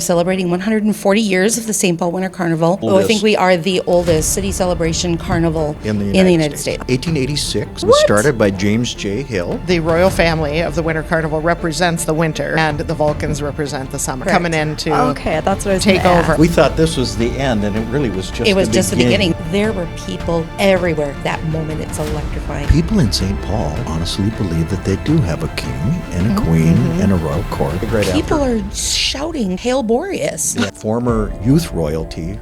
Celebrating 140 years of the St. Paul Winter Carnival. I think we are the oldest city celebration carnival in the United States. 1886 was started by James J. Hill. The royal family of the Winter Carnival represents the winter, and the Vulcans represent the summer. Correct. Coming in to that's what I was take gonna over. ask. We thought this was the end, and it really was just the beginning. There were people everywhere. That moment, it's electrifying. People in St. Paul honestly believe that they do have a king and a queen and a royal court. People are shouting, "Hail Boreas!" The former youth royalty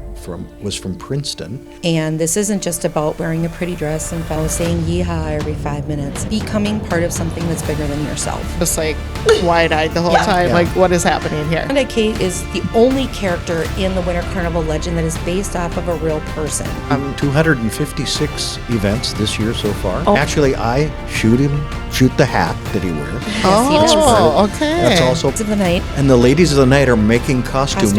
was from Princeton. And this isn't just about wearing a pretty dress and saying yeehaw every 5 minutes. Becoming part of something that's bigger than yourself. Just like wide-eyed the whole time, like what is happening here? Klondike Kate is the only character in the Winter Carnival legend that is based off of a real person. 256 events this year so far. Actually, I shoot the hat that he wears. Okay. That's also of the night. And the ladies of the night are making custom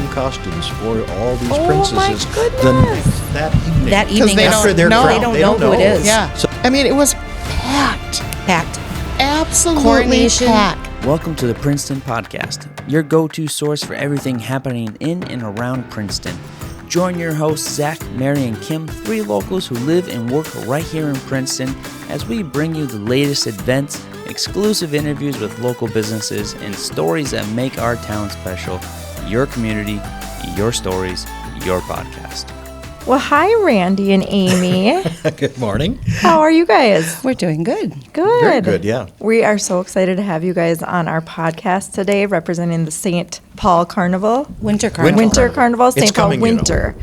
costumes for all these princesses. My goodness. That evening. That evening, they after their don't crown, know. They don't know who it is. Yeah. So, I mean, it was packed. Absolutely Coronation. packed. Welcome to the Princeton Podcast, your go-to source for everything happening in and around Princeton. Join your hosts, Zach, Mary, and Kim, three locals who live and work right here in Princeton, as we bring you the latest events, exclusive interviews with local businesses, and stories that make our town special. Your community, your stories, your podcast. Well, hi, Randy and Amy. good morning. How are you guys? We're doing good. Good. Very good, yeah. We are so excited to have you guys on our podcast today, representing the St. Paul Carnival. Winter Carnival. Winter Carnival, It's St. Paul coming, Winter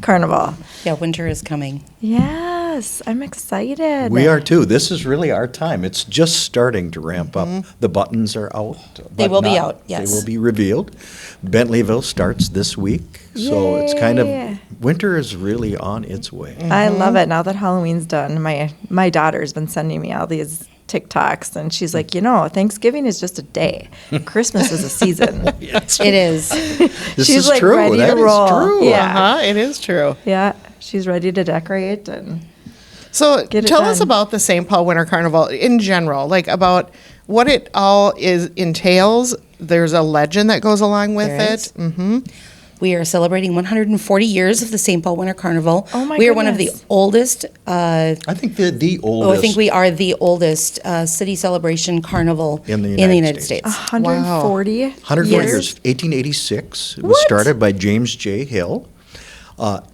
Carnival. Yeah, winter is coming. Yes, I'm excited. We are too. This is really our time. It's just starting to ramp up. The buttons are out. They but will be not- out, yes. They will be revealed. Bentleyville starts this week. So it's kind Yay. of, winter is really on its way. I love it. Now that Halloween's done, my daughter's been sending me all these TikToks, and she's like, Thanksgiving is just a day. Christmas is a season. Yes. It is. This She's is like true. ready That to is roll. true. Yeah. It is true. Yeah, she's ready to decorate and So Get it tell us done. about the St. Paul Winter Carnival in general, like about what it all entails. There's a legend that goes along with There it. is. We are celebrating 140 years of the St. Paul Winter Carnival. Oh my We are one of the goodness. oldest. I think the oldest. I think we are the oldest city celebration carnival In the United United States. 140 140 years. 1886. It was started by James J. Hill.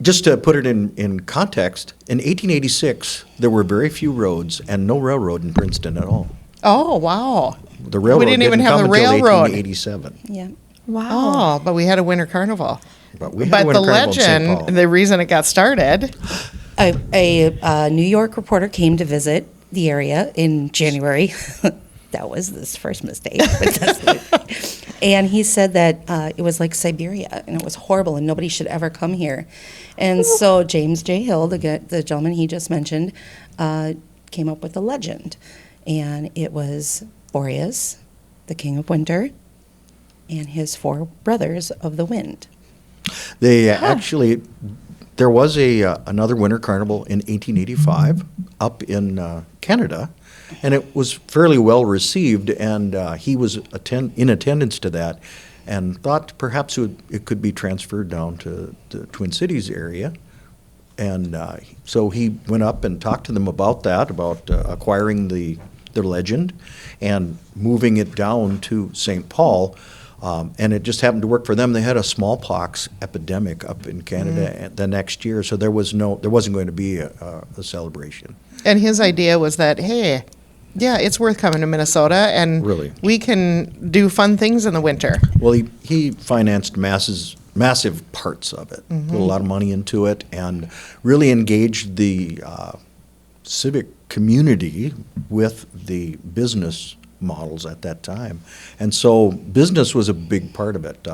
Just to put it in context, in 1886, there were very few roads and no railroad in Princeton at all. Oh, wow. The railroad didn't even have come the until railroad. 1887. Yeah. Wow. Oh, but we had a Winter Carnival. But we had a Winter the Carnival in St. Paul. legend, the reason it got started, A New York reporter came to visit the area in January. That was this first mistake. And he said that it was like Siberia, and it was horrible, and nobody should ever come here. And so James J. Hill, the gentleman he just mentioned, came up with a legend. And it was Boreas, the king of winter, and his four brothers of the wind. They actually, there was another Winter Carnival in 1885 up in Canada, and it was fairly well received, and he was in attendance to that and thought perhaps it could be transferred down to the Twin Cities area. And so he went up and talked to them about that, about acquiring the legend and moving it down to St. Paul. And it just happened to work for them. They had a smallpox epidemic up in Canada the next year, so there wasn't going to be a celebration. and his idea was that, hey, yeah, it's worth coming to Minnesota, and Really? we can do fun things in the winter. Well, he financed massive parts of it, put a lot of money into it, and really engaged the civic community with the business models at that time. And so business was a big part of it.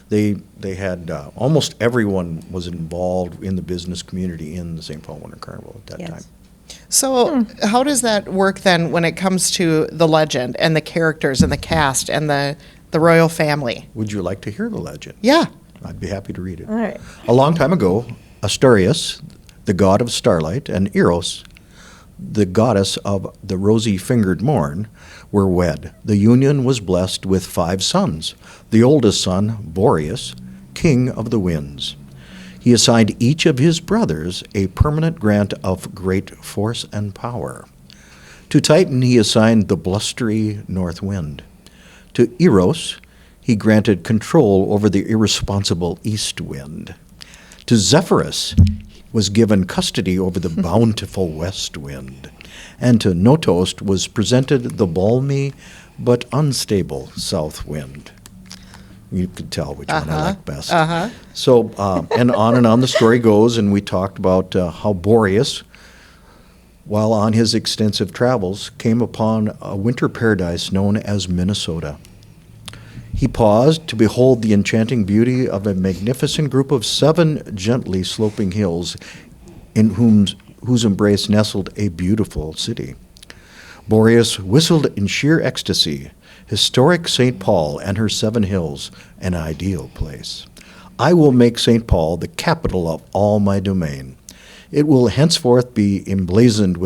They had almost everyone was involved in the business community in the St. Paul Winter Carnival at that Yes. time. So how does that work then when it comes to the legend and the characters and the cast and the royal family? Would you like to hear the legend? Yeah. I'd be happy to read it. All right. A long time ago, Asturias, the god of starlight, and Eros, the goddess of the rosy-fingered morn, were wed. The union was blessed with 5 sons. The oldest son, Boreas, king of the winds. He assigned each of his brothers a permanent grant of great force and power. To Titan he assigned the blustery north wind. To Eros he granted control over the irresponsible east wind. To Zephyrus was given custody over the bountiful west wind. And to Notos was presented the balmy but unstable south wind. You could tell which one I like best. So, and on the story goes, and we talked about how Boreas, while on his extensive travels, came upon a winter paradise known as Minnesota. He paused to behold the enchanting beauty of a magnificent group of 7 gently sloping hills in whose embrace nestled a beautiful city. Boreas whistled in sheer ecstasy. Historic St. Paul and her 7 hills, an ideal place. I will make St. Paul the capital of all my domain. It will henceforth be emblazoned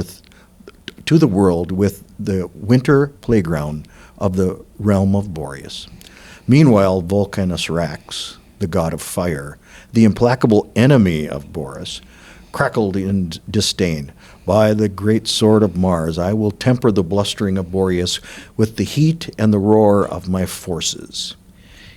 to the world with the winter playground of the realm of Boreas. Meanwhile, Volcanus Rex, the god of fire, the implacable enemy of Boreas, crackled in disdain. By the great sword of Mars, I will temper the blustering of Boreas with the heat and the roar of my forces.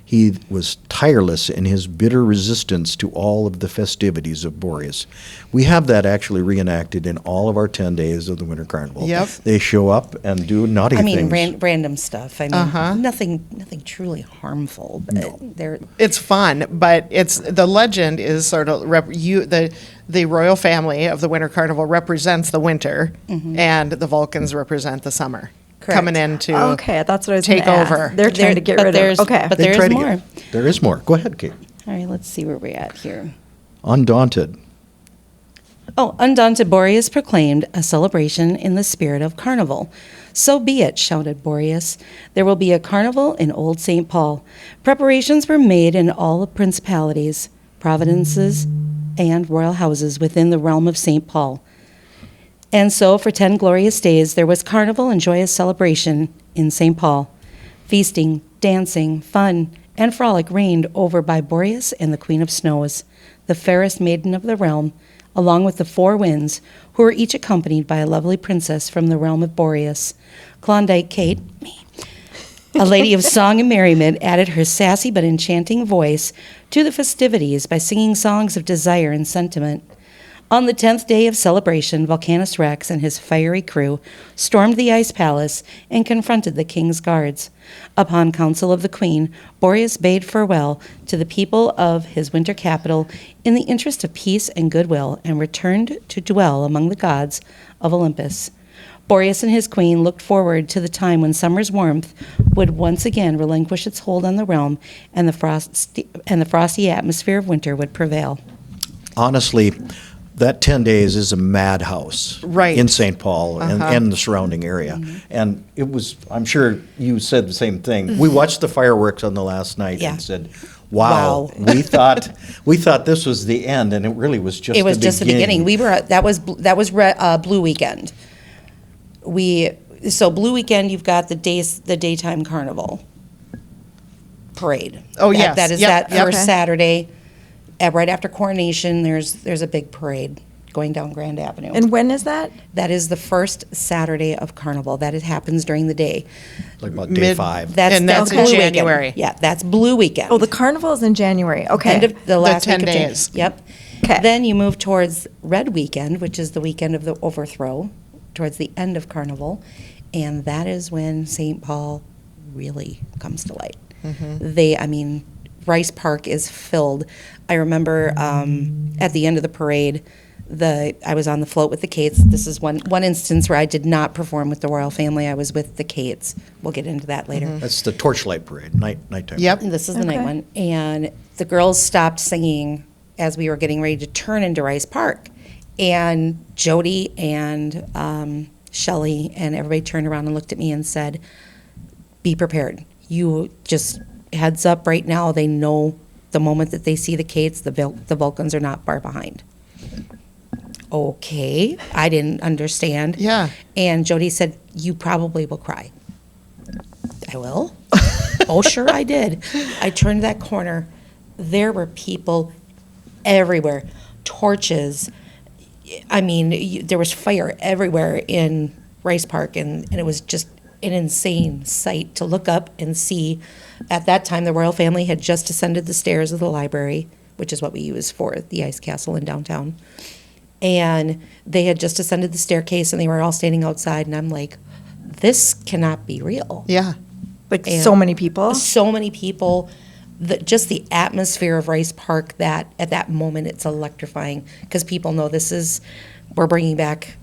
He was tireless in his bitter resistance to all of the festivities of Boreas. We have that actually reenacted in all of our 10 days of the Winter Carnival. Yep. They show up and do naughty things. Random stuff. I mean, nothing truly harmful. But they're It's fun, but the legend is sort of the royal family of the Winter Carnival represents the winter, and the Vulcans represent the summer. Correct. Coming in to Okay, that's what I was take gonna ask. over. They're trying to get rid of. Okay, but They there try is to more. There is more. Go ahead, Kate. All right, let's see where we're at here. Undaunted. Oh, Undaunted Boreas proclaimed a celebration in the spirit of carnival. So be it, shouted Boreas. There will be a carnival in Old St. Paul. Preparations were made in all the principalities, providences, and royal houses within the realm of St. Paul. And so for 10 glorious days there was carnival and joyous celebration in St. Paul. Feasting, dancing, fun, and frolic reigned over by Boreas and the Queen of Snows, the fairest maiden of the realm, along with the 4 winds, who were each accompanied by a lovely princess from the realm of Boreas. Klondike Kate, a lady of song and merriment, added her sassy but enchanting voice to the festivities by singing songs of desire and sentiment. On the 10th day of celebration, Volcanus Rex and his fiery crew stormed the ice palace and confronted the king's guards. Upon counsel of the queen, Boreas bade farewell to the people of his winter capital in the interest of peace and goodwill, and returned to dwell among the gods of Olympus. Boreas and his queen looked forward to the time when summer's warmth would once again relinquish its hold on the realm, and the frosty atmosphere of winter would prevail. Honestly, that 10 days is a madhouse Right. in St. Paul and the surrounding area. And it was, I'm sure you said the same thing. We watched the fireworks on the last night Yeah. and said, wow, Wow. we thought this was the end, and it really was just It was the just the beginning. We were that was Blue Weekend. So Blue Weekend, you've got the daytime carnival parade. Oh, yes. That is Yep, that yep. first Okay. Saturday, right after coronation. There's a big parade going down Grand Avenue. and when is that? That is the first Saturday of carnival. That it happens during the day. like about day Mid- 5. That's And that's in Blue Weekend. January. Yeah, that's Blue Weekend. Oh, the carnival is in January. Okay. End of the last 10 week of January. days. Yep. 'Kay. Then you move towards Red Weekend, which is the weekend of the overthrow, towards the end of Carnival, and that is when St. Paul really comes to light. Rice Park is filled. I remember at the end of the parade, I was on the float with the Kates. This is one instance where I did not perform with the royal family. I was with the Kates. We'll get into that later. That's the torchlight parade, nighttime. Yep. And this is the night Okay. one. And the girls stopped singing as we were getting ready to turn into Rice Park. And Jody and Shelley and everybody turned around and looked at me and said, be prepared. You just heads up right now. They know the moment that they see the Kates, the Vulcans are not far behind. okay, I didn't understand. Yeah. And Jody said, you probably will cry. I will? Oh, sure I did. I turned that corner. There were people everywhere, torches. I mean, there was fire everywhere in Rice Park, and it was just an insane sight to look up and see. At that time, the royal family had just ascended the stairs of the library, which is what we use for the ice castle in downtown. And they had just ascended the staircase, and they were all standing outside, and I'm like, this cannot be real. Yeah. Like And so many people. So many people. Just the atmosphere of Rice Park, that at that moment it's electrifying because people know we're bringing back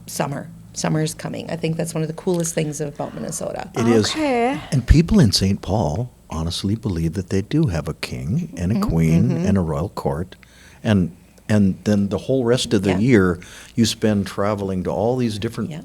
summer. Summer is coming. I think that's one of the coolest things about Minnesota. It is. Okay. And people in St. Paul honestly believe that they do have a king and a queen and a royal court. And then the whole rest of the Yeah. year you spend traveling to all these different Yeah.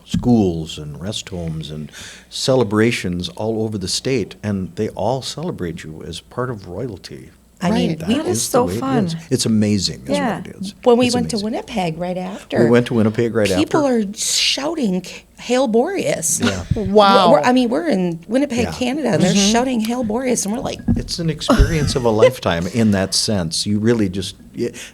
schools and rest homes and celebrations all over the state, and they all celebrate you as part of royalty. I mean, Right. we That is the so way it fun. is. It's amazing is Yeah. what it is. when we It's went to amazing. Winnipeg right after. We went to Winnipeg right people after. are shouting "Hail Boreas!" Yeah. Wow. We're in Winnipeg, Yeah. Canada, and they're shouting "Hail Boreas!" and we're like, It's an experience of a lifetime in that sense. You really just,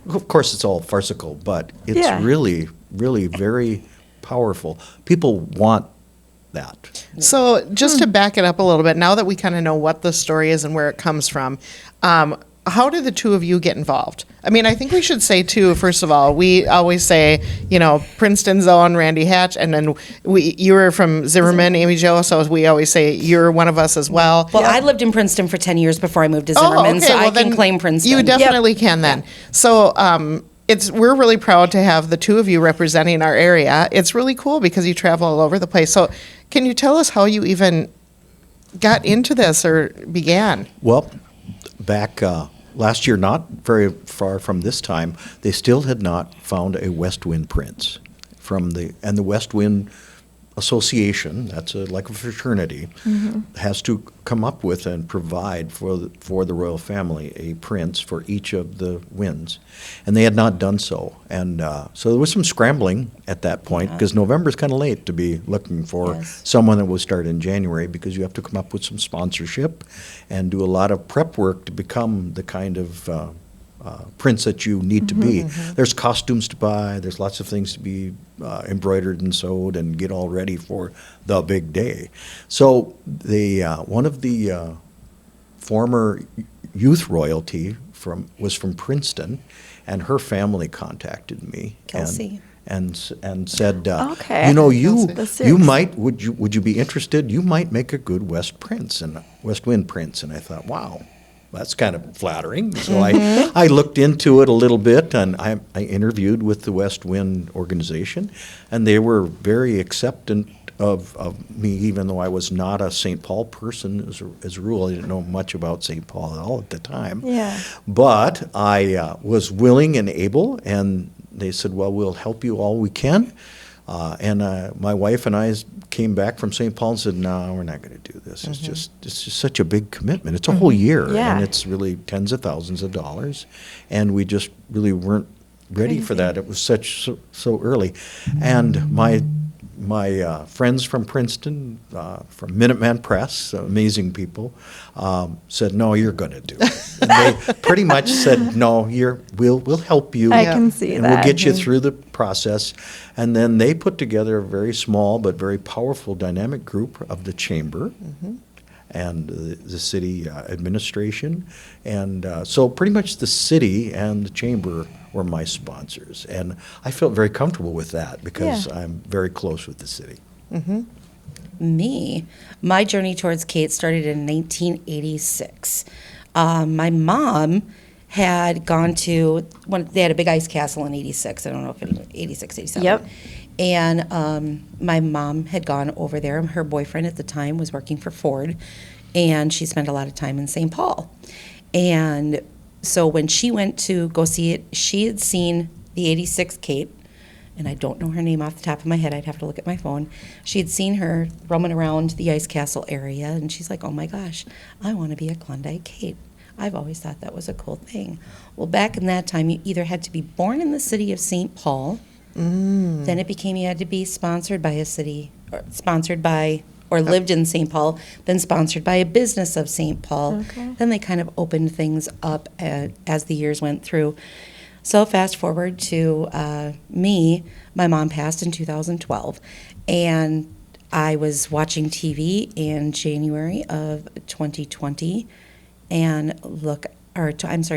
of course, it's all farcical, but it's Yeah. really, really very powerful. People want that. So just to back it up a little bit, now that we kind of know what the story is and where it comes from, how did the two of you get involved? I mean, I think we should say too, first of all, we always say, Princeton's own Randy Hatch, and then you were from Zimmerman, Amy Jo, so we always say you're one of us as well. "Well, I lived in Princeton for 10 years before I moved to Zimmerman, so I can then claim Princeton." You definitely can then. So we're really proud to have the two of you representing our area. It's really cool because you travel all over the place. So can you tell us how you even got into this or began? Well, back last year, not very far from this time, they still had not found a West Wind prince and the West Wind Association, that's like a fraternity, has to come up with and provide for the royal family a prince for each of the winds, and they had not done so. And so there was some scrambling at that point because November is kind of late to be looking for Yes. someone that will start in January because you have to come up with some sponsorship and do a lot of prep work to become the kind of prince that you need to be. There's costumes to buy. There's lots of things to be embroidered and sewed and get all ready for the big day. So one of the former youth royalty was from Princeton, and her family contacted me. Kelsey. And said, Okay. Kelsey. you might would you be interested? You might make a good West Wind prince. And I thought, wow, that's kind of flattering. So I looked into it a little bit, and I interviewed with the West Wind organization, and they were very acceptant of me, even though I was not a St. Paul person as a rule. I didn't know much about St. Paul at all at the time. Yeah. But I was willing and able, and they said, well, we'll help you all we can. And my wife and I came back from St. Paul and said, no, we're not going to do this. It's just such a big commitment. It's a whole year, Yeah. and it's really tens of thousands of dollars. And we just really weren't ready for that. It was so early. And my friends from Princeton, from Minuteman Press, amazing people, said, no, you're going to do it. And they pretty much said, no, we'll help you. I can see and that. we'll get you through the process. And then they put together a very small but very powerful dynamic group of the chamber and the city administration. And so pretty much the city and the chamber were my sponsors. And I felt very comfortable with that because Yeah. I'm very close with the city. My journey towards Kate started in 1986. My mom had gone to they had a big ice castle in 86. I don't know if it was 86, 87. Yep. And my mom had gone over there. Her boyfriend at the time was working for Ford, and she spent a lot of time in St. Paul. And so when she went to go see it, she had seen the 86 Kate, and I don't know her name off the top of my head. I'd have to look at my phone. She had seen her roaming around the ice castle area, and she's like, oh my gosh, I want to be a Klondike Kate. I've always thought that was a cool thing. Well, back in that time, you either had to be born in the city of St. Paul, then it became you had to be sponsored by a city, or lived in St. Paul, then sponsored by a business of St. Paul. Okay. Then they kind of opened things up as the years went through. So fast forward to me, my mom passed in 2012, and I was watching TV in January of 2020, and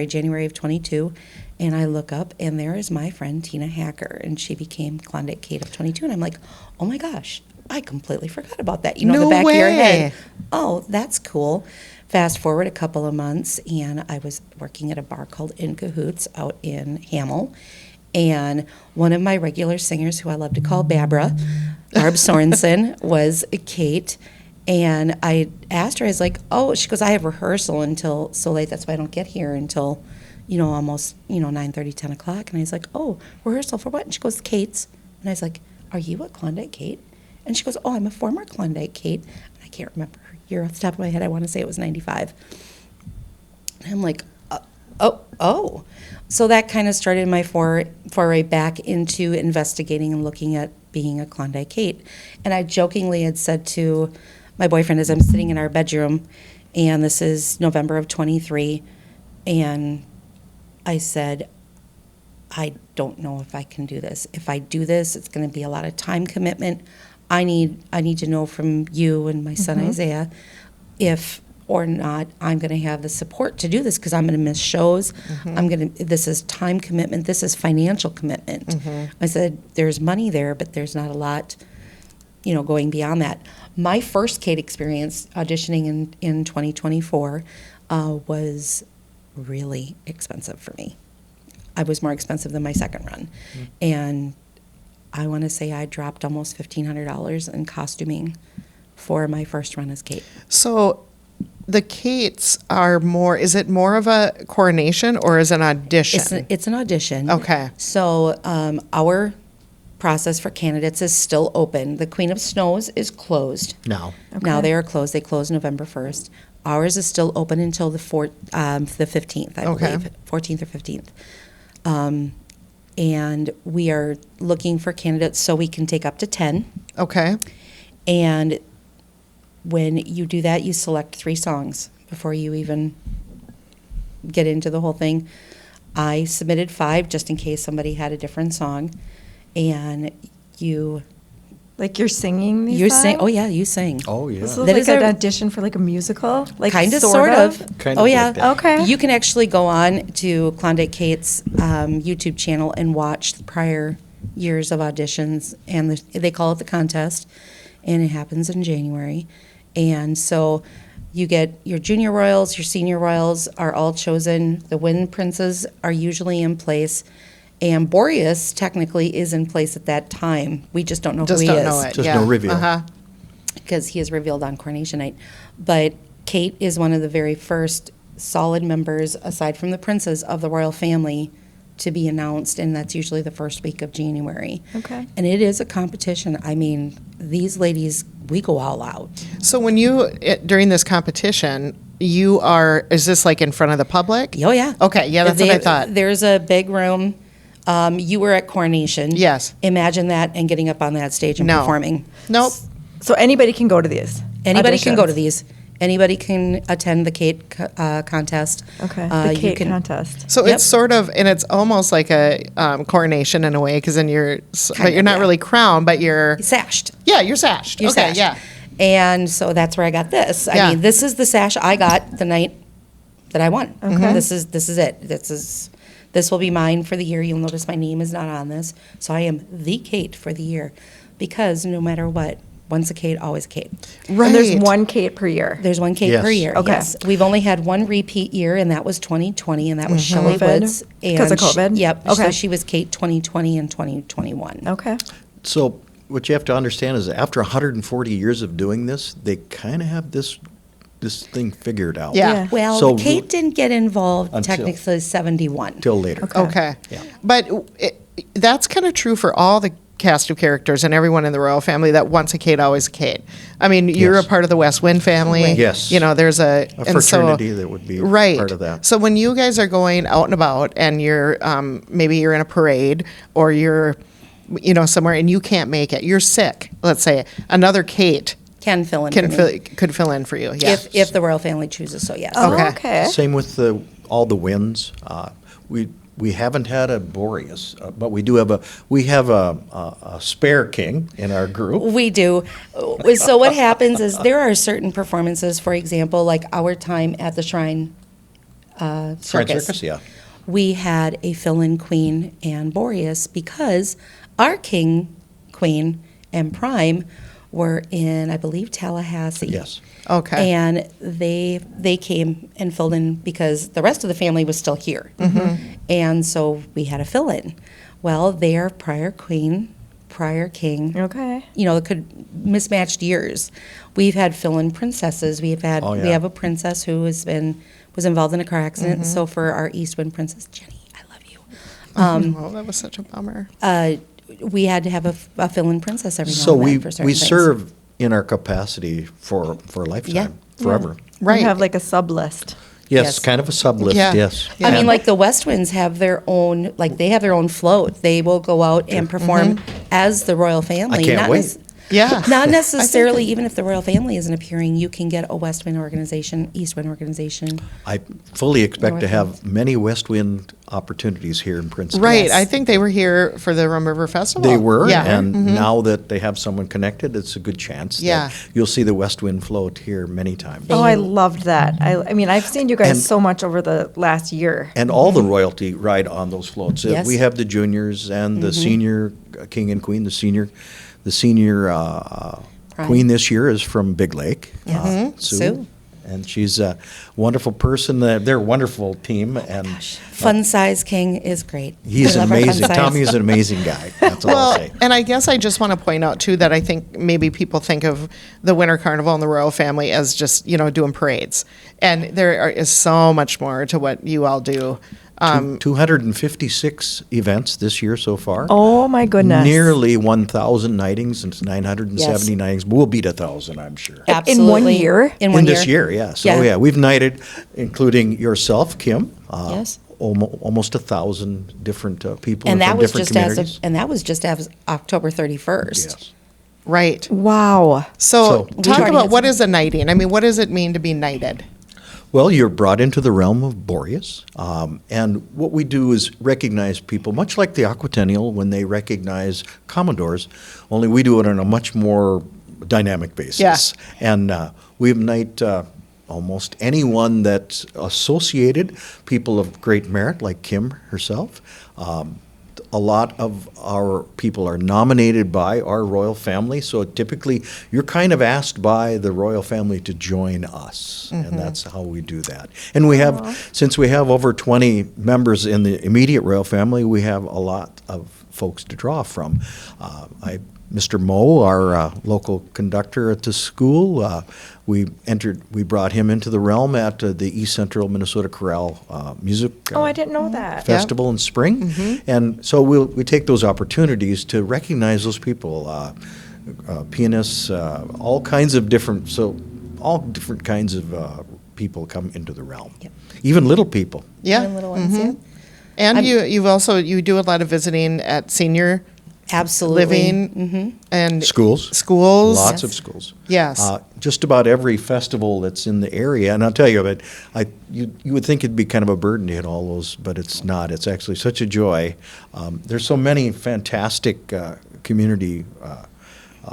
January of 22, and I look up, and there is my friend Tina Hacker, and she became Klondike Kate of 22, and I'm like, oh my gosh, I completely forgot about that. You know, in No the back of your way. head, oh, that's cool. Fast forward a couple of months, and I was working at a bar called In Cahoots out in Hamel, and one of my regular singers, who I love to call Barb Sorensen, was Kate. And I asked her, I was like, oh, she goes, I have rehearsal until so late. That's why I don't get here until, almost, 9:30, 10 o'clock. And I was like, oh, rehearsal for what? And she goes, Kate's. And I was like, are you a Klondike Kate? And she goes, oh, I'm a former Klondike Kate. And I can't remember her year off the top of my head. I want to say it was 95. And I'm like, oh. So that kind of started my foray back into investigating and looking at being a Klondike Kate. And I jokingly had said to my boyfriend, as I'm sitting in our bedroom, and this is November of 23, and I said, I don't know if I can do this. If I do this, it's going to be a lot of time commitment. I need to know from you and my son Isaiah if or not I'm going to have the support to do this, because I'm going to miss shows. This is time commitment. This is financial commitment. I said, there's money there, but there's not a lot, going beyond that. My first Kate experience auditioning in 2024 was really expensive for me. I was more expensive than my second run. And I want to say I dropped almost $1,500 in costuming for my first run as Kate. So the Kates are is it more of a coronation or is it an audition? It's an audition. Okay. So our process for candidates is still open. The Queen of Snows is closed. Now, Now they are closed. They close November 1st. Ours is still open until the 15th, I Okay. believe, 14th or 15th. And we are looking for candidates so we can take up to 10. Okay. And when you do that, you select 3 songs before you even get into the whole thing. I submitted 5 just in case somebody had a different song. And you Like you're singing these songs? Oh yeah, you sing. oh yeah. This is That like is an a- audition for like a musical? Like Kind of, sort of. Kind Oh of yeah. like that. Okay. You can actually go on to Klondike Kate's YouTube channel and watch the prior years of auditions, and they call it the contest, and it happens in January. And so you get your junior royals, your senior royals are all chosen. The wind princes are usually in place. And Boreas technically is in place at that time. We just don't know Just who he don't is. know it. Just yeah. no reveal. Uh-huh. Because he is revealed on coronation night. But Kate is one of the very first solid members, aside from the princes, of the royal family to be announced, and that's usually the first week of January. Okay. And it is a competition. I mean, these ladies, we go all out. So when during this competition, is this like in front of the public? Oh, yeah. Okay, yeah, that's what I thought. There's a big room. You were at coronation. Yes. Imagine that and getting up on that stage and No. performing. Nope. So anybody can go to these? Anybody can go to auditions? these. Anybody can attend the Kate contest. Okay. You The Kate can- contest. So Yep. it's sort of, and it's almost like a coronation in a way, because then but Kind you're of, not yeah. really crowned, but you're Sashed. you're sashed. You're okay, sashed. yeah. And so that's where I got this. Yeah. I mean, this is the sash I got the night that I won. Okay. This is it. This will be mine for the year. You'll notice my name is not on this. So I am the Kate for the year, because no matter what, once a Kate, always a Kate. Right. And there's one Kate per year. There's one Kate Yes. per year. Okay. Yes. We've only had one repeat year, and that was 2020, and that was Shelley COVID? Woods. Because of COVID? Yep. Okay. So she was Kate 2020 and 2021. Okay. So what you have to understand is after 140 years of doing this, they kind of have this thing figured out. Yeah. Yeah. Well, So Kate didn't get involved Until- technically 71. Till later. Okay. Yeah. But that's kind of true for all the cast of characters and everyone in the royal family that once a Kate, always a Kate. I mean, you're Yes. a part of the West Wind family. Right. Yes. You know, there's a and so- fraternity that would be right. part of that. So when you guys are going out and about and you're maybe you're in a parade or you're somewhere and you can't make it, you're sick. Let's say another Kate Can fill in for me. could fill in for you. Yeah. If the royal family chooses so, yes. Oh, Okay. okay. Same with all the winds. We haven't had a Boreas, but we do have a spare king in our group. We do. So what happens is there are certain performances, for example, like our time at the Shrine Shrine Circus. Circus, yeah. We had a fill-in queen and Boreas because our king, queen, and prime were in, I believe, Tallahassee. Yes. Okay. And they came and filled in because the rest of the family was still here. And so we had a fill-in. Well, their prior queen, prior king, Okay. it could mismatched years. We've had fill-in princesses. We Oh, yeah. have a princess who was involved in a car accident. So for our East Wind princess, Jenny, I love you. Oh, that was such a bummer. We had to have a fill-in princess every now So and then we for certain we things. serve in our capacity for a lifetime, Yeah. forever. Right. We have like a sub list. Yes, Yes. kind of a sublift, Yeah. yes. Yeah. I mean, And- like the West Winds have their own, they have their own float. They will go out and perform as the royal family. I can't not wait. Yeah. Not necessarily, even if the royal family isn't appearing, you can get a West Wind organization, East Wind organization. I fully expect to North have many West Wind opportunities here in Princeton. Right. Yes. I think they were here for the Rum River Festival. They were, Yeah. and now that they have someone connected, it's a good chance Yeah. that you'll see the West Wind float here many times. Oh, I loved that. I mean, I've seen you guys And- so much over the last year. And all the royalty ride on those floats. Yes. We have the juniors and the senior king and queen. The senior Prime. queen this year is from Big Lake, Yes. Sue. Sue. And she's a wonderful person. They're a wonderful team, and Fun Size King is great. he's I love our Fun amazing. Size. Tommy is an amazing guy. That's all I'll Well, say. and I guess I just want to point out too that I think maybe people think of the Winter Carnival and the royal family as just doing parades, and is so much more to what you all do. 256 events this year so far. Oh my goodness. Nearly 1,000 knightings and 970 Yes. knightings. We'll beat 1,000, I'm sure. Absolutely. year? In one In this year, yes. Yeah. Oh, yeah. We've knighted, including yourself, Kim. Yes. Almost 1,000 different people And that from was different just communities. as October 31st. Yes. Right. Wow. So So- talk already about had what some- is a knighting. I mean, what does it mean to be knighted? Well, you're brought into the realm of Boreas, and what we do is recognize people, much like the Aquatennial when they recognize Commodores, only we do it on a much more dynamic basis. Yeah. And we knight almost anyone that's associated, people of great merit, like Kim herself. A lot of our people are nominated by our royal family, so typically you're kind of asked by the royal family to join us, and that's how we do that. And we have, since we have over 20 members in the immediate royal family, we have a lot of folks to draw from. Mr. Moe, our local conductor at the school, we brought him into the realm at the East Central Minnesota Chorale Music Oh, I didn't know that. Festival in spring, and so we take those opportunities to recognize those people, pianists, all kinds of different kinds of people come into the realm, Yep. even little people. Yeah. And little ones, yeah. And I'm- you do a lot of visiting at senior Absolutely. living and Schools, schools. lots Yes. of schools. Yes. Just about every festival that's in the area, and I'll tell you, you would think it'd be kind of a burden to hit all those, but it's not. It's actually such a joy. There's so many fantastic community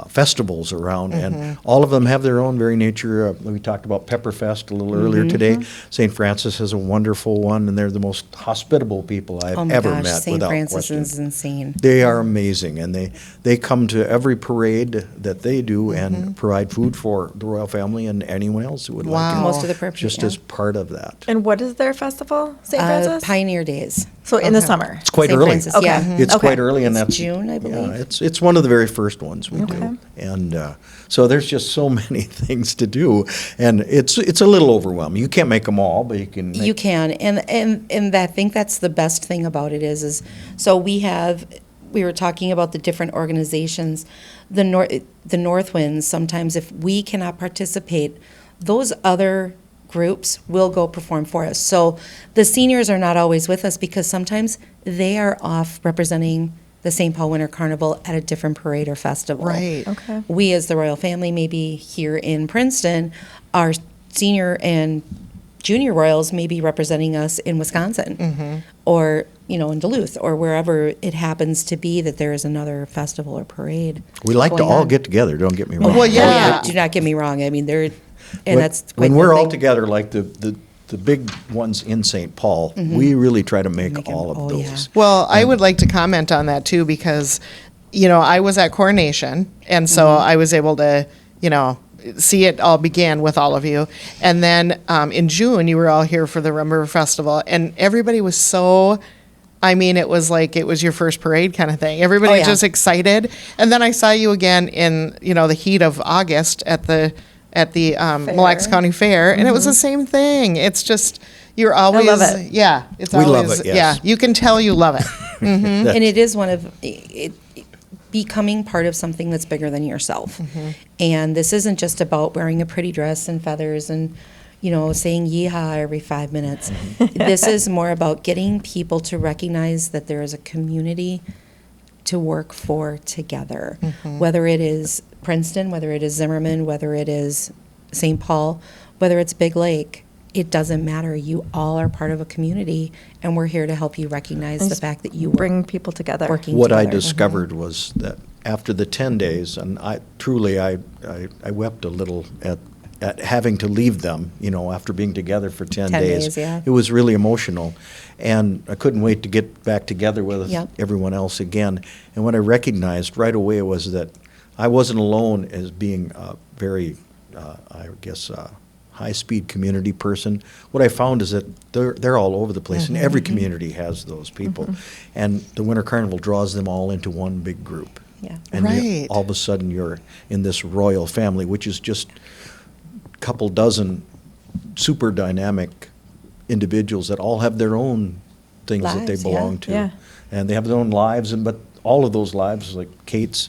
festivals around, and all of them have their own very nature. We talked about Pepperfest a little earlier today. St. Francis has a wonderful one, and they're the most hospitable people I've Oh my ever gosh, met, St. without Francis question. is insane. They are amazing, and they come to every parade that they do and provide food for the royal family and anyone else who would Wow. like it. Most of the purpose. Just as part of that. And what is their festival, St. Francis? Pioneer Days. So in the Okay. summer. It's quite St. early. Francis, Okay. yeah. It's Okay. quite early, and It's that's June, I believe. it's one of the very first ones we Okay. do, and so there's just so many things to do, and it's a little overwhelming. You can't make them all, but you can. You can, and I think that's the best thing about it is so we have we were talking about the different organizations, the North Winds, sometimes if we cannot participate, those other groups will go perform for us. So the seniors are not always with us because sometimes they are off representing the St. Paul Winter Carnival at a different parade or festival. Right. Okay. We as the royal family, maybe here in Princeton, our senior and junior royals may be representing us in Wisconsin or, in Duluth or wherever it happens to be that there is another festival or parade. We like to going all on. get together, don't get me wrong. Well, yeah. Do not get me wrong. I mean, When- that's quite when the we're all thing. together, like the big ones in St. Paul, we really try to make Make 'em- all of oh, those. yeah. Well, I would like to comment on that too because, I was at coronation, and so I was able to, see it all begin with all of you. And then in June, you were all here for the Rum River Festival, and everybody was so. I mean, it was like it was your first parade kind of thing. Everybody Oh, was yeah. just excited. And then I saw you again in, the heat of August at the Mille Lacs County Fair, and it was the same thing. It's just you're always love it. yeah. It's We love always it, yes. yeah. You can tell you love it. And it is one of it, becoming part of something that's bigger than yourself. And this isn't just about wearing a pretty dress and feathers and, saying yeehaw every 5 minutes. This is more about getting people to recognize that there is a community to work for together, whether it is Princeton, whether it is Zimmerman, whether it is St. Paul, whether it's Big Lake. It doesn't matter. You all are part of a community, and we're here to help you recognize the just fact that you Bring people together. working What I together. discovered was that after the 10 days, and I wept a little at having to leave them, after being together for 10 10 days. days, yeah. It was really emotional. And I couldn't wait to get back together with Yep. everyone else again. And what I recognized right away was that I wasn't alone as being a very, high-speed community person. What I found is that they're all over the place, and every community has those people. And the Winter Carnival draws them all into one big group. Yeah. And Right. all of a sudden, you're in this royal family, which is just a couple dozen super dynamic individuals that all have their own things that they Lives, yeah. belong to. Yeah. And they have their own lives, but all of those lives, like Kate's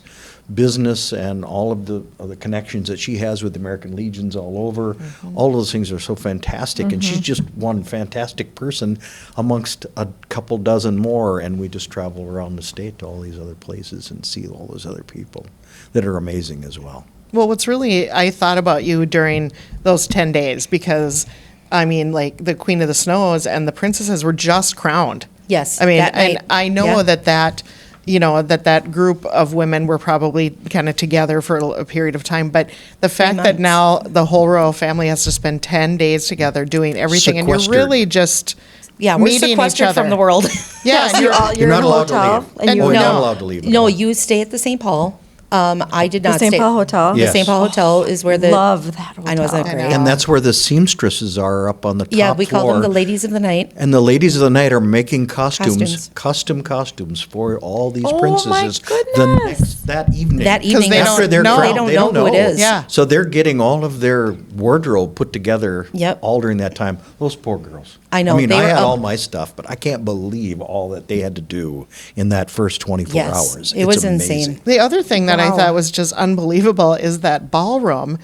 business and all of the connections that she has with the American Legions all over, all of those things are so fantastic. And she's just one fantastic person amongst a couple dozen more. And we just travel around the state to all these other places and see all those other people that are amazing as well. Well, I thought about you during those 10 days because, like the Queen of the Snows and the princesses were just crowned. Yes, I mean, that and night. I know Yeah. that group of women were probably kind of together for a period of time, but the fact that months. now the whole royal family has to spend 10 days together doing everything, and you're Sequestered. really just Yeah, we're meeting each sequestered other. from the world. Yeah, and You're you're in not a allowed to hotel, leave. and And Oh, you you're no. not allowed to leave. at No, all. you stay at the St. Paul. I did The not St. stay. Paul Hotel? The Yes. St. Paul Hotel is where the Love that I know, isn't that hotel. great? And that's where the seamstresses are up on the top Yeah, we call them floor. the ladies of the night. And the ladies of the night are making costumes, Costumes. custom costumes for all these Oh, my princesses goodness. that evening. That evening, they after don't their know. crown, They don't know who it is. Yeah. So they're getting all of their wardrobe put together. Yep. All during that time. Those poor girls. I know, I mean, they I were had up- all my stuff, but I can't believe all that they had to do in that first 24 Yes, hours. it It's was amazing. insane. The other thing that I Wow. thought was just unbelievable is that ballroom.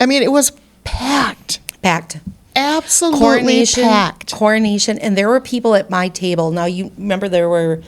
I mean, it was packed, Packed. absolutely packed. Coronation, and there were people at my table. Now you remember there were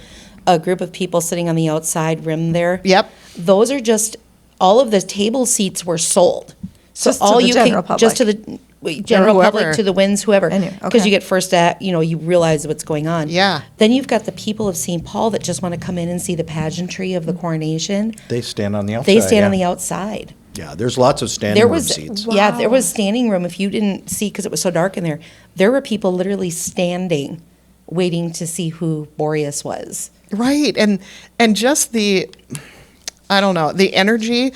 a group of people sitting on the outside rim there. Yep. Those are just all of the table seats were sold. So Just to all the you general can just to public. the general whoever. public, to the winds, whoever, I knew, because okay. you get first at you realize what's going on. Yeah. Then you've got the people of St. Paul that just want to come in and see the pageantry of the coronation. They stand on the outside. They stand on yeah. the outside. Yeah, there's lots of standing There room was seats. yeah, there Wow. was standing room. If you didn't see, because it was so dark in there, there were people literally standing, waiting to see who Boreas was. Right. And just the energy.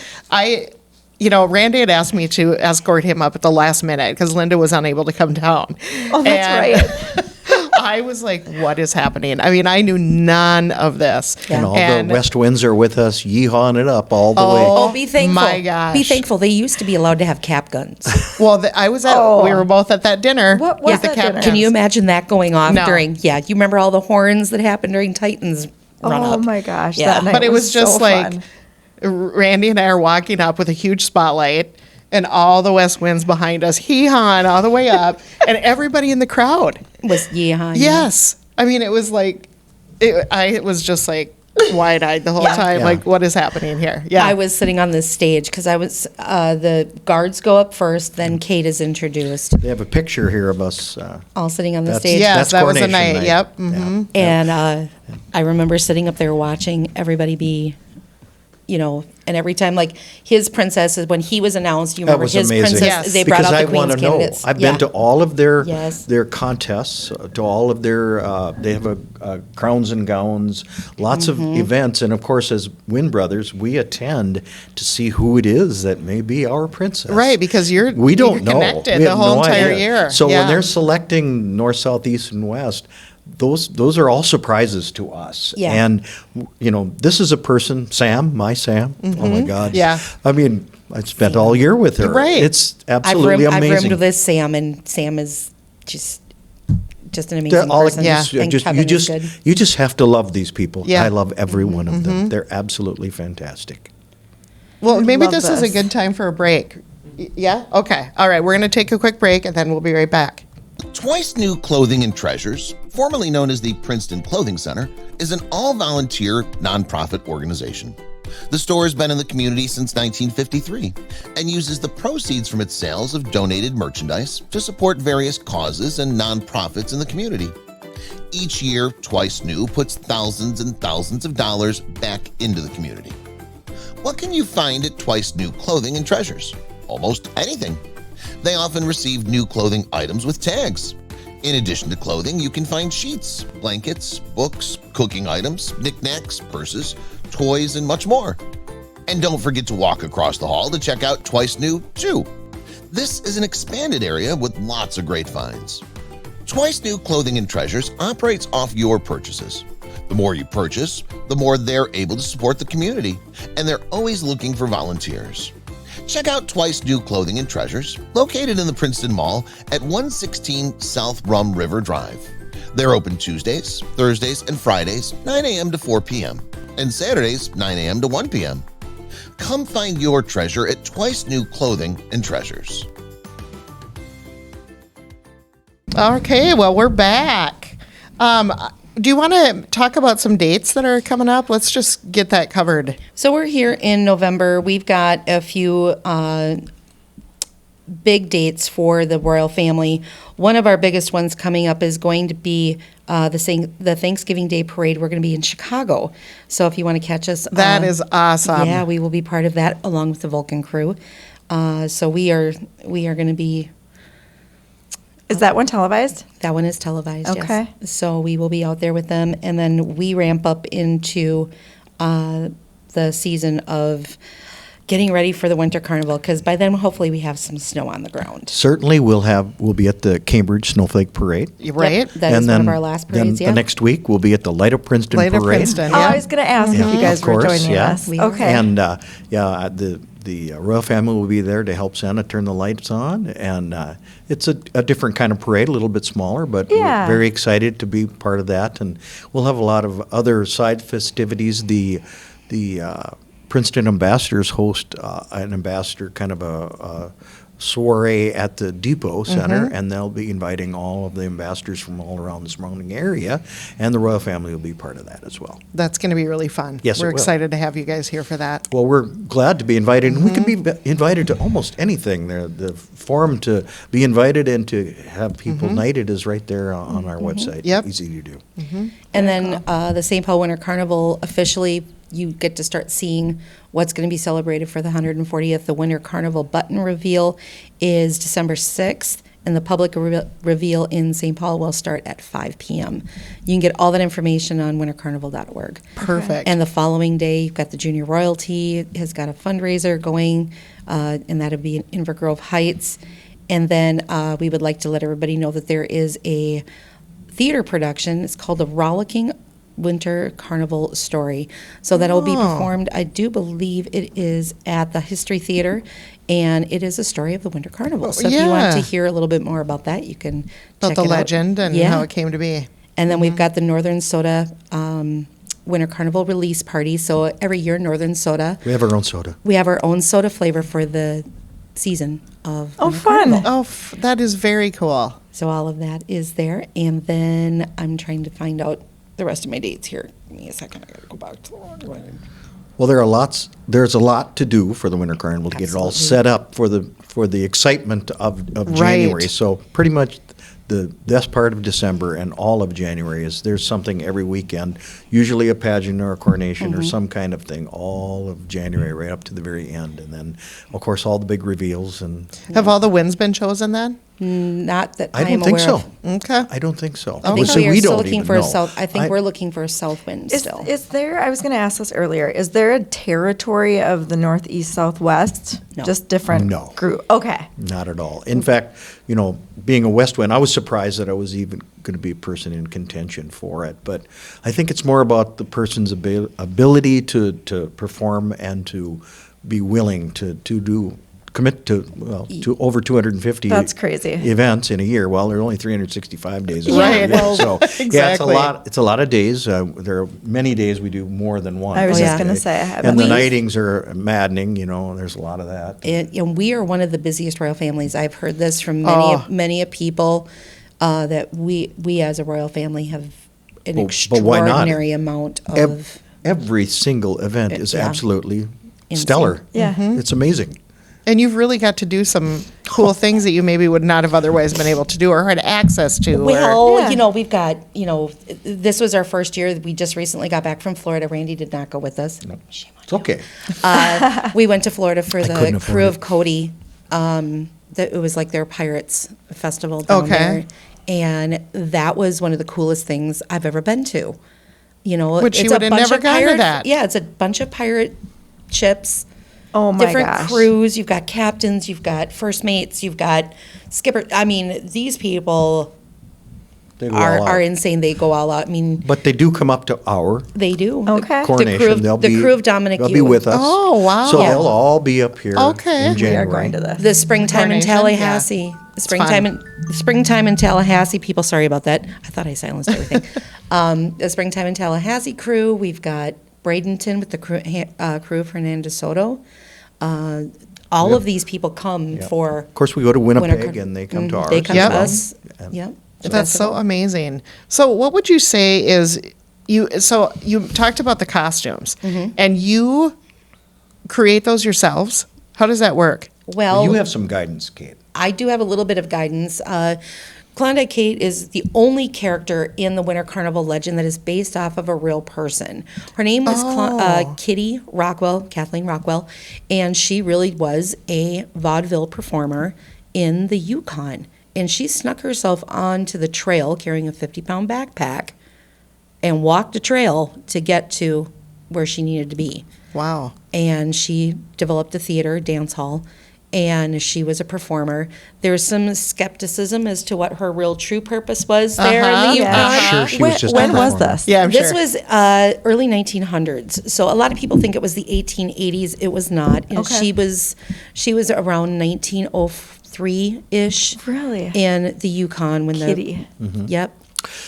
Randy had asked me to escort him up at the last minute because Linda was unable to come down. Oh, that's right. I was like, what is happening? I mean, I knew none of this. Yeah. And all the West Winds are with us, yeehawing it up all the way. Oh, be thankful. my gosh. Be thankful. They used to be allowed to have cap guns. Well, I was at. Oh. We were both at that dinner. What with was the that captains. dinner? Can you imagine that going off No. during, you remember all the horns that happened during Titans run up. Oh my gosh, Yeah. that night But it was just so like fun. Randy and I are walking up with a huge spotlight and all the West Winds behind us, hee-hawing all the way up, and everybody in the crowd. Was yeehaw. Yes. I mean, it was like, it was just like wide-eyed the whole time. Yeah. Like, what is happening here? Yeah. I was sitting on this stage because I was, the guards go up first, then Kate is introduced, They have a picture here of us. all sitting on the That's- stage. Yes, That's that was a coronation night. night. Yep. Yeah. Mhm. And I remember sitting up there watching everybody be, and every time, like, his princesses, when he was announced, you That remember was his amazing. princess, Yes. they brought Because out I the want queen's to know. candidates. I've Yeah. been to all of their Yes. their contests, to all of their. They have crowns and gowns, lots of events, and of course, as Wynn brothers, we attend to see who it is that may be our princess. Right, because we don't you're know. connected We the have whole no entire idea. year. So Yeah. when they're selecting north, south, east, and west. Those are all surprises to us. Yeah. And, this is a person, Sam, my Sam. Oh, my God. Yeah. I mean, I spent all year with her. Right. It's absolutely I've amazing. roomed with Sam, and Sam is just an amazing They're all- person. Yeah. And Kevin is good. you just have to love these people. Yeah. I love every one of them. They're absolutely fantastic. Well, I maybe love this is a this. good time for a break. Yeah? Okay. All right. We're going to take a quick break and then we'll be right back. Twice New Clothing and Treasures, formerly known as the Princeton Clothing Center, is an all-volunteer nonprofit organization. The store has been in the community since 1953 and uses the proceeds from its sales of donated merchandise to support various causes and nonprofits in the community. Each year, Twice New puts thousands and thousands of dollars back into the community. What can you find at Twice New Clothing and Treasures? Almost anything. They often receive new clothing items with tags. In addition to clothing, you can find sheets, blankets, books, cooking items, knickknacks, purses, toys, and much more. And don't forget to walk across the hall to check out Twice New too. This is an expanded area with lots of great finds. Twice New Clothing and Treasures operates off your purchases. The more you purchase, the more they're able to support the community, and they're always looking for volunteers. Check out Twice New Clothing and Treasures, located in the Princeton Mall at 116 South Rum River Drive. They're open Tuesdays, Thursdays, and Fridays, 9 a.m. to 4 p.m., and Saturdays, 9 a.m. to 1 p.m. Come find your treasure at Twice New Clothing and Treasures. Okay. Well, we're back. Do you want to talk about some dates that are coming up? Let's just get that covered. So we're here in November. We've got a few big dates for the royal family. One of our biggest ones coming up is going to be the Thanksgiving Day Parade. We're going to be in Chicago. So if you want to catch us, That is awesome. yeah, we will be part of that along with the Vulcan crew. So we are going to be. Is that one televised? That one is televised, Okay. yes. So we will be out there with them, and then we ramp up into the season of getting ready for the Winter Carnival, because by then, hopefully, we have some snow on the ground. Certainly, we'll be at the Cambridge Snowflake Parade. Right? Yep, that is one of our last parades, then yeah. the next week, we'll be at the Light of Princeton Light of Parade. Princeton. Oh, Yeah. I was going to ask if Yeah, you guys of were course, joining yeah. us. We are. Okay. And the royal family will be there to help Santa turn the lights on, and it's a different kind of parade, a little bit smaller, but Yeah. we're very excited to be part of that. And we'll have a lot of other side festivities. The Princeton ambassadors host an ambassador kind of a soiree at the Depot Center, and they'll be inviting all of the ambassadors from all around the surrounding area, and the royal family will be part of that as well. That's going to be really fun. Yes, it We're will. excited to have you guys here for that. Well, we're glad to be invited, and we can be invited to almost anything. The form to be invited and to have people knighted is right there on our website. Yep. Easy to do. And then the St. Paul Winter Carnival, officially, you get to start seeing what's going to be celebrated for the 140th. The Winter Carnival button reveal is December 6th, and the public reveal in St. Paul will start at 5 p.m. You can get all that information on wintercarnival.org. Perfect. And the following day, you've got the Junior Royalty has got a fundraiser going, and that'll be in Inver Grove Heights. And then we would like to let everybody know that there is a theater production. It's called The Rollicking Winter Carnival Story. So that'll be performed, I do believe it is at the History Theater, and it is a story of the Winter Carnival. So if you want to yeah. hear a little bit more about that, you can About check the it out. legend and Yeah. how it came to be. And then we've got the Northern Soda Winter Carnival release party. So every year, Northern Soda, We have our own soda. we have our own soda flavor for the season of Oh, Winter fun. Carnival. Oh, that is very cool. So all of that is there. And then I'm trying to find out the rest of my dates here. Give me a second. I got to go back to the wrong one. Well, there's a lot to do for the Winter Carnival to get it all Absolutely. set up for the excitement of January. Right. So pretty much the best part of December and all of January is there's something every weekend, usually a pageant or a coronation or some kind of thing, all of January right up to the very end. And then, of course, all the big reveals. And Have all the wins been chosen then? Not that I am don't think aware so. of. Okay. I don't think so. I think So we are still don't looking even for a know. south. I think I- we're looking for a south wind still. Is there, I was going to ask this earlier, is there a territory of the Northeast, Southwest? No. Just different No. group? Okay. Not at all. In fact, being a West Wind, I was surprised that I was even going to be a person in contention for it. But I think it's more about the person's ability to perform and to be willing to commit to over 250 That's crazy. events in a year. Well, there are only 365 days. in a Right. year. So yeah, Exactly. it's a lot of days. There are many days we do more than one. I was Oh, just yeah. going to say, I haven't. And the We- knightings are maddening. There's a lot of that. And we are one of the busiest royal families. I've heard this from Oh. many a people that we as a royal family have an But why not? extraordinary amount of. Every single event is Yeah. absolutely Insane. stellar. Yeah. It's amazing. And you've really got to do some cool things that you maybe would not have otherwise been able to do or had access to. Well, Yeah. we've got, this was our first year. We just recently got back from Florida. Randy did not go with us. Shame on It's okay. we went to Florida for couldn't the afford crew it. of Cody. It was like their Pirates festival down Okay. there. And that was one of the coolest things I've ever been to. Which you it's a would have bunch never of gone to pirate- that. Yeah, it's a bunch of pirate ships. Oh my different gosh. crews. You've got captains, you've got first mates, you've got skipper. I mean, these people They go are all out. insane. They go all out. I mean, But they do come up to our they do. Okay. coronation. The crew of Dominic They'll be Ewan. with us. Oh, wow. So Yeah. they'll all be up here Okay. in We We January. are going to this. The springtime in Coronation, Tallahassee. yeah. Springtime in Tallahassee. People, sorry about that. I thought I silenced everything. The springtime in Tallahassee crew. We've got Bradenton with the crew of Hernando Soto. All of these people come Yeah. for. Of course, we go to Winter Winnipeg Car- and they come to ours. They come Yep. to us. And- Yep. That's so amazing. So what would you say is you talked about the costumes and you create those yourselves? How does that work? Well, You have some guidance, Kate. I do have a little bit of guidance. Klondike Kate is the only character in the Winter Carnival legend that is based off of a real person. Her name was Kitty Rockwell, Kathleen Rockwell, and she really was a vaudeville performer in the Yukon. And she snuck herself onto the trail carrying a 50-pound backpack and walked a trail to get to where she needed to be. Wow. And she developed a theater, dance hall, and she was a performer. There's some skepticism as to what her real true purpose was there in the Yukon. I'm sure she was just a When was performer. this? Yeah, I'm This sure. was early 1900s. So a lot of people think it was the 1880s. It was not. And Okay. she was around 1903-ish. Really? In the Yukon when Kitty. Yep.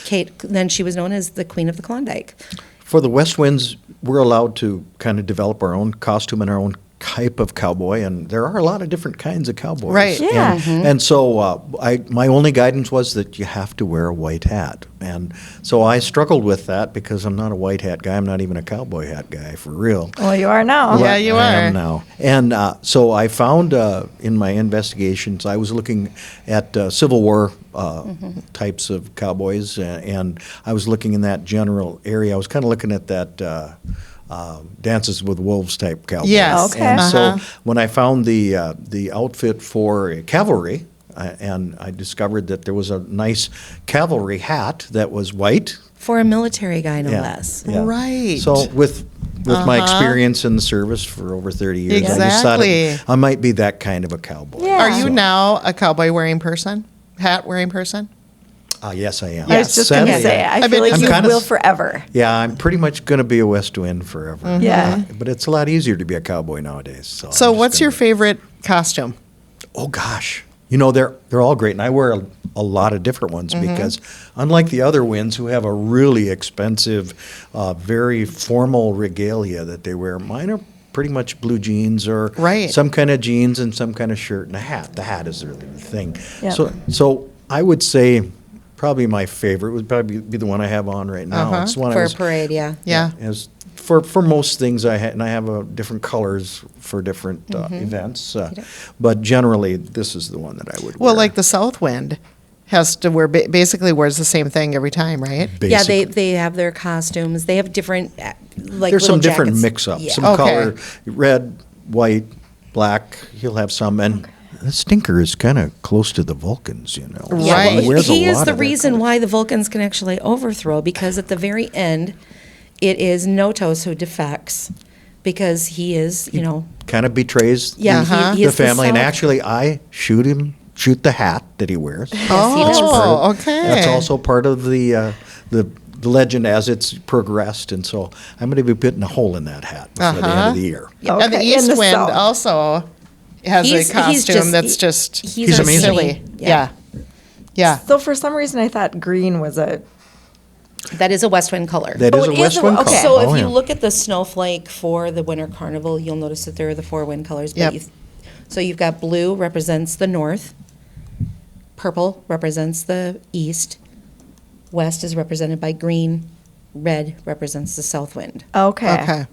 Kate. Then she was known as the Queen of the Klondike. For the West Winds, we're allowed to kind of develop our own costume and our own type of cowboy, and there are a lot of different kinds of cowboys. Right. Yeah. And so my only guidance was that you have to wear a white hat. And so I struggled with that because I'm not a white hat guy. I'm not even a cowboy hat guy, for real. Well, you are now. Yeah, you I are. am now. And so I found in my investigations, I was looking at Civil War types of cowboys, and I was looking in that general area. I was kind of looking at that Dances with Wolves type cowboy. Yes. Okay. And Uh-huh. so when I found the outfit for cavalry, and I discovered that there was a nice cavalry hat that was white. For a military guy, no Yeah. less. Yeah. Right. So with my experience in the service for over 30 years, I just thought Exactly. I might be that kind of a cowboy. Yeah. Are you So, now a cowboy wearing person? Hat wearing person? yes, I am. I was just going to Sadly, say, I bet feel like I'm you kinda will s- forever. Yeah, I'm pretty much going to be a West Wind forever. Yeah. But it's a lot easier to be a cowboy nowadays. So, So I'm just what's gonna your favorite costume? Oh gosh. they're all great, and I wear a lot of different ones because unlike the other winds who have a really expensive, very formal regalia that they wear, mine are pretty much blue jeans or Right. some kind of jeans and some kind of shirt and a hat. The hat is really the thing. Yep. So I would say probably my favorite would probably be the one I have on right now. It's the one For I a was, parade, yeah. Yeah. as for most things I have different colors for different events, but generally this is the one that I would Well, wear. like the South Wind has to wear, basically wears the same thing every time, right? Yeah, Basic. they have their costumes. They have different, like, There's little some different jackets. mix-ups. Yeah. Some Okay. color, red, white, black. He'll have some, and the Stinker is kind of close to the Vulcans, Yeah, Right. well, Wears a he is lot the of their reason colors. why the Vulcans can actually overthrow, because at the very end, it is Notos who defects, because he is, Kind of betrays Yeah, he the is the family. And South- actually, I shoot the hat that he wears. Oh, okay. That's also part of the legend as it's progressed, and so I'm going to be putting a hole in that hat before the end of the year. And the Okay, East in the Wind South. also has a costume that's just he's amazing. silly. Yeah. Yeah. So for some reason, I thought green was a. That is a West Wind color. That is a West Wind Okay, color. so Oh, if yeah. you look at the snowflake for the Winter Carnival, you'll notice that there are the 4 wind colors. Yep. So you've got blue represents the north, purple represents the east, west is represented by green, red represents the south wind. Okay. Okay.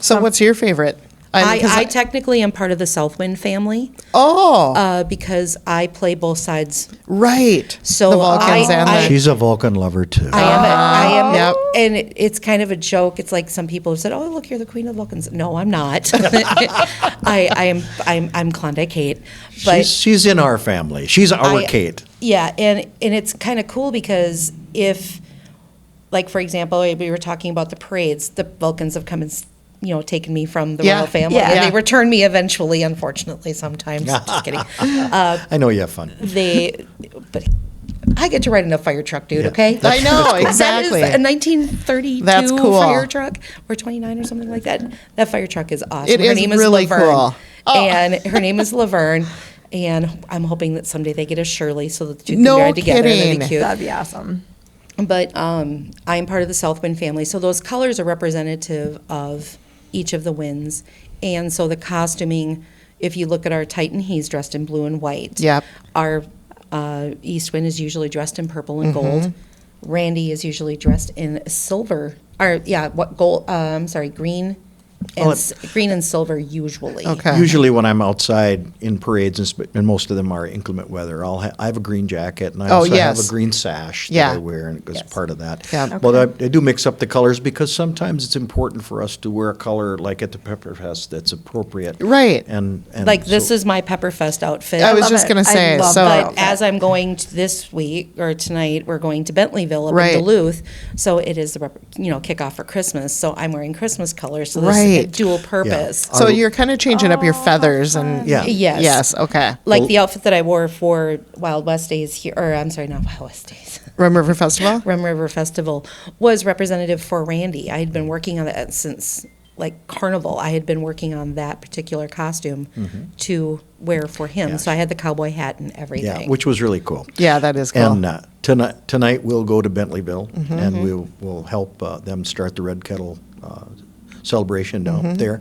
So what's your favorite? 'Cause I technically am part of the South Wind family because I play both sides. right. So the Vulcans and the She's a Vulcan lover too. I am, Yep. and it's kind of a joke. It's like some people have said, "Oh, look, you're the queen of the Vulcans." No, I'm not. I'm Klondike Kate, but she's in our family. She's our I- Kate. yeah, and it's kind of cool because if, like for example, we were talking about the parades, the Vulcans have come and taken me from the Yeah. royal family, Yeah. and Yeah. they return me eventually. Unfortunately, sometimes. Just kidding. I know you have fun. But I get to ride in a fire truck, dude. Yeah. Okay, I know, That exactly. is a 1932 That's cool. fire truck or 29 or something like that. That fire truck is awesome. It her is name really is Laverne, cool. Oh. and her name is Laverne. And I'm hoping that someday they get a Shirley so that the two can No ride together. That'd kidding. be cute. That'd be awesome. But I'm part of the Southwind family, so those colors are representative of each of the winds. And so the costuming, if you look at our Titan, he's dressed in blue and white. Yep. Our East Wind is usually dressed in purple and gold. Randy is usually dressed in silver. Green. Green and silver usually. Okay. Usually when I'm outside in parades, and most of them are inclement weather, I have a green jacket, and I also have yes. a green sash that Yeah. I wear, and it goes part of that. Yeah. But I do mix up the colors because sometimes it's important for us to wear a color like at the Pepperfest that's appropriate. Right. And Like this so- is my Pepperfest outfit. I was love just it. going to I say, love so that. But as I'm going to this week or tonight, we're going to Bentleyville up Right. in Duluth. So it is the kickoff for Christmas. So I'm wearing Christmas colors. So this Right. is dual purpose. so you're kind of changing up your feathers and Yeah. Yes. yes, okay. Like the outfit that I wore for Wild West Days here, or I'm sorry, not Wild West Days. Rum River Festival? Rum River Festival was representative for Randy. I had been working on that since like Carnival. I had been working on that particular costume to wear for him. Yes. So I had the cowboy hat and everything. Yeah, which was really cool. Yeah, that is cool. And tonight we'll go to Bentleyville, and we'll help them start the Red Kettle celebration down there.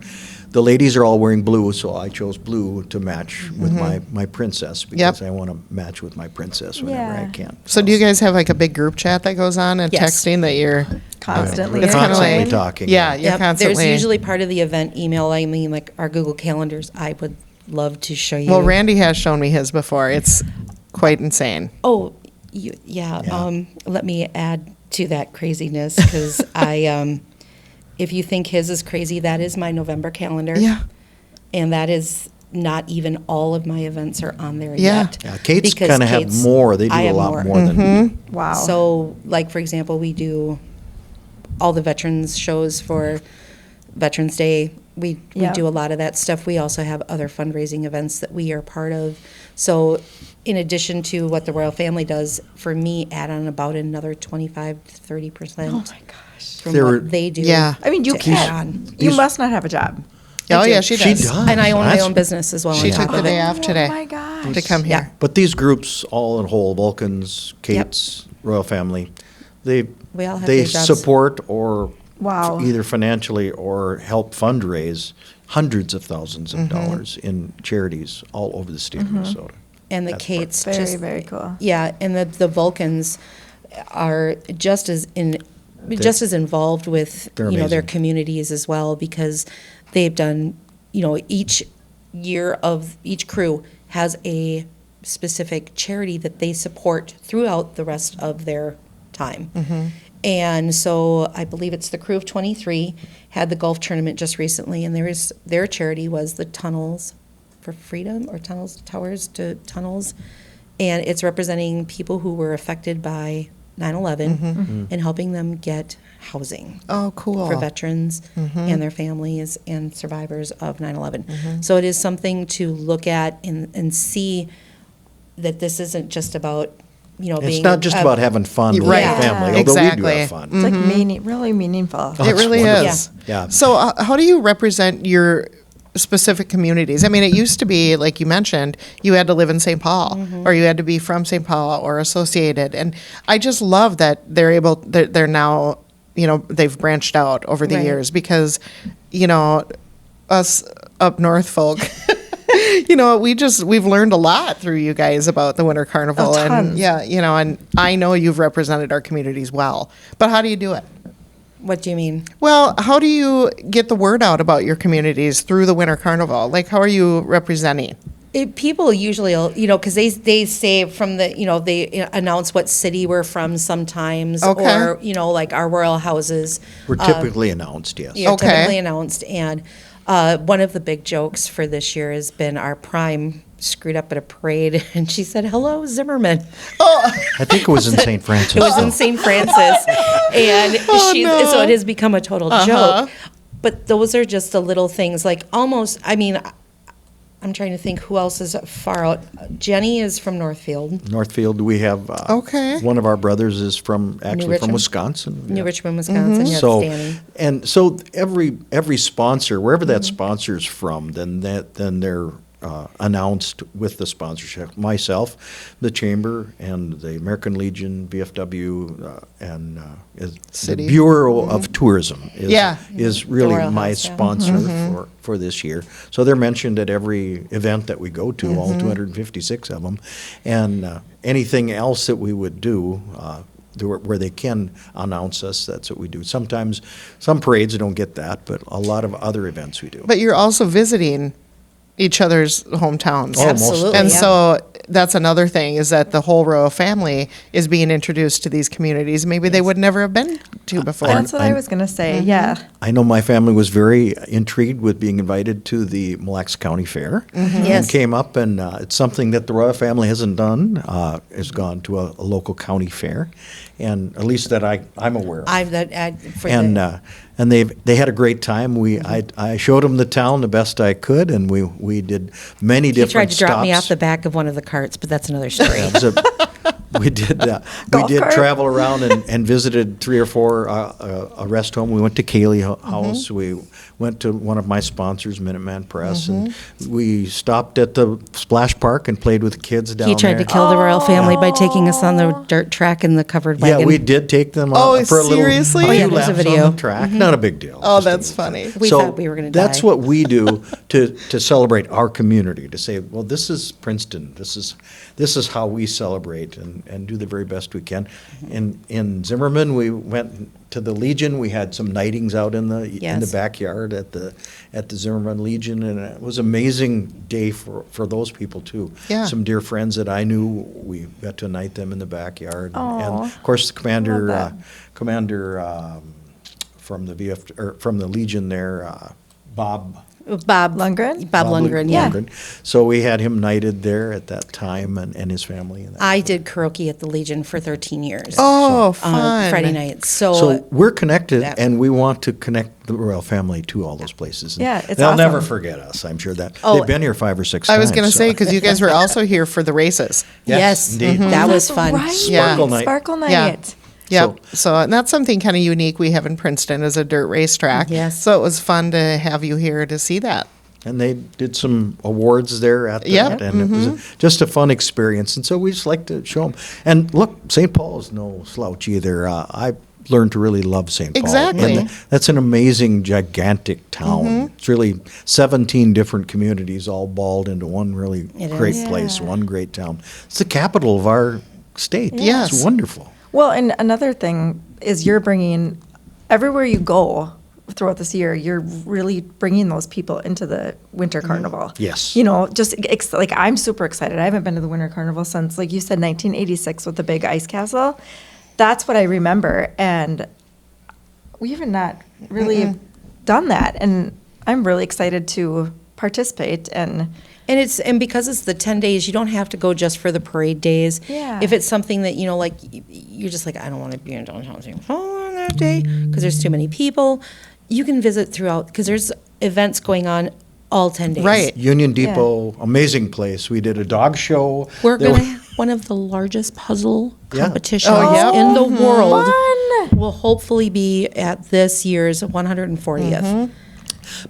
The ladies are all wearing blue, so I chose blue to match with my princess because I want to match with my princess whenever I Yeah. can. So do you guys have like a big group chat that goes on and Yes. texting that you're Constantly. It's kinda constantly like- talking. Yeah, you're Yep, constantly. there's usually part of the event email. I mean, like our Google calendars. I would love to show you. Well, Randy has shown me his before. It's quite insane. Oh, Yeah. Let me add to that craziness because if you think his is crazy, that is my November calendar. Yeah. And that is not even all of my events are on there Yeah. yet. Yeah, Kate's because kind of have Kate's- more. They do I a have lot more than we do. Wow. So, like, for example, we do all the veterans shows for Veterans Day. We Yeah. do a lot of that stuff. We also have other fundraising events that we are part of. So, in addition to what the royal family does, for me, add on about another 25 to 30% oh my gosh. from There were- what they do. Yeah. I mean, you to add can't. on. You These- must not have a job. Oh, I yeah, do. she She does. does. And I own my That's- own business as well. She on top took the of day it. off today. Oh my gosh. gosh. to come here. But these groups, all in whole, Vulcans, Kates, Royal Family, they We all have they day jobs. support or Wow. either financially or help fundraise hundreds of thousands of dollars in charities all over the state of Minnesota. And the That's part- Kates Very, just very cool. Yeah, and the Vulcans are just as involved with They're their amazing. communities as well, because they've done each year of each crew has a specific charity that they support throughout the rest of their time. And so I believe it's the crew of 23 had the golf tournament just recently, and their charity was the Tunnels for Freedom, or Towers to Tunnels, and it's representing people who were affected by 9/11 and helping them get housing Oh, cool. for veterans and their families and survivors of 9/11. So it is something to look at and see that this isn't just about It's being not just about having fun with Right. the family, although Exactly. we do have fun. It's like really meaningful. Oh, It it's really wonderful. is. Yeah. So how do you represent your specific communities? I mean, it used to be, like you mentioned, you had to live in St. Paul or you had to be from St. Paul or associated. And I just love that they're now, they've branched out over the Right. years, because, us up north folk, we've learned a lot through you guys about the Winter Carnival. Oh, And tons. yeah, and I know you've represented our communities well, but how do you do it? What do you mean? Well, how do you get the word out about your communities through the Winter Carnival? Like, how are you representing? People usually, because they say from the, they announce what city we're from sometimes, Okay. or like our royal houses. We're typically announced, yes. You're Okay. typically announced, and one of the big jokes for this year has been our prime screwed up at a parade, and she said, "Hello, Zimmerman." I think it was in St. Francis. It was in though. St. Francis, and so it has become a total joke. But those are just the little things, like almost. I mean, I'm trying to think who else is far out. Jenny is from Northfield, Northfield, we have Okay. one of our brothers is from Richmond. Wisconsin. New Yeah. Richmond, Wisconsin. Yes, So Danny. so every sponsor, wherever that sponsor's from, then they're announced with the sponsorship. Myself, the Chamber, and the American Legion, VFW, and the City. Bureau of Tourism Yeah. is really Royal my House, yeah. sponsor for this year. So they're mentioned at every event that we go to, all 256 of them, and anything else that we would do. Where they can announce us, that's what we do. Sometimes, some parades don't get that, but a lot of other events we do. But you're also visiting each other's hometowns. Oh, most Absolutely. And yeah. so that's another thing, is that the whole royal family is being introduced to these communities maybe they would never have been to before. That's what I was going to say. Yeah. I know my family was very intrigued with being invited to the Mille Lacs County Fair. Yes. And came up, and it's something that the royal family hasn't done, has gone to a local county fair, and at least that I'm aware of. And they had a great time. I showed them the town the best I could, and we did many He different tried to drop stops. me off the back of one of the carts, but that's another story. Yeah, it was we did Golf cart? travel around and visited 3 or 4 a rest home. We went to Cayley House. We went to one of my sponsors, Minuteman Press, and we stopped at the splash park and played with the kids down He tried there. to kill the royal family by taking us on the dirt track in the covered wagon. Yeah, we did take them Oh, for a little seriously? few Oh, yeah, there's a laps video. on the track. Not a big deal. Oh, just a that's little funny. thing. We So thought we were gonna That's die. what we do to celebrate our community. To say, well, this is Princeton. This is how we celebrate and do the very best we can. In Zimmerman, we went to the Legion. We had some knightings out in the Yes. backyard at the Zimmerman Legion, and it was an amazing day for those people too. Yeah. Some dear friends that I knew, we got to knight them in the backyard, Aw. and of course the commander Love that. from the Legion there, Bob Bob Lundgren? Bob Lundgren, yeah. Lundgren. So we had him knighted there at that time, and his family. And that. I did karaoke at the Legion for 13 years. Oh, on fun. Friday nights. So we're connected, that- and we want to connect the royal family to all those places. And Yeah, it's they'll awesome. never forget us. I'm sure that Oh, they've been here 5 or 6 I times. was going to so- say, because you guys were also here for the races. Yes, indeed. that was fun. Right. Sparkle night. Sparkle night. Yeah. Yep. So and that's something kind of unique we have in Princeton, is a dirt racetrack. Yes. So it was fun to have you here to see that. And they did some awards there at that, Yep. and it was just a fun experience. And so we just like to show them. And look, St. Paul is no slouch either. I learned to really love St. Paul. Exactly. And that's an amazing, gigantic town. It's really 17 different communities all balled into one really It great is. place, one great town. It's the capital of our state. Yes. It's wonderful. Well, and another thing is you're bringing, everywhere you go throughout this year, you're really bringing those people into the Winter Carnival. Yes. You know, just like I'm super excited. I haven't been to the Winter Carnival since, like you said, 1986 with the big ice castle. That's what I remember. And we have not really done that. And I'm really excited to participate. And And because it's the 10 days, you don't have to go just for the parade days. Yeah. If it's something that, like, you're just like, I don't want to be in downtown St. Paul on that day because there's too many people, you can visit throughout, because there's events going on all 10 days. Right. Union Depot, amazing place. We did a dog show. We're There going to were- have one of the largest puzzle Yeah. competitions Oh, yeah. in the world. Fun. Will hopefully be at this year's 140th.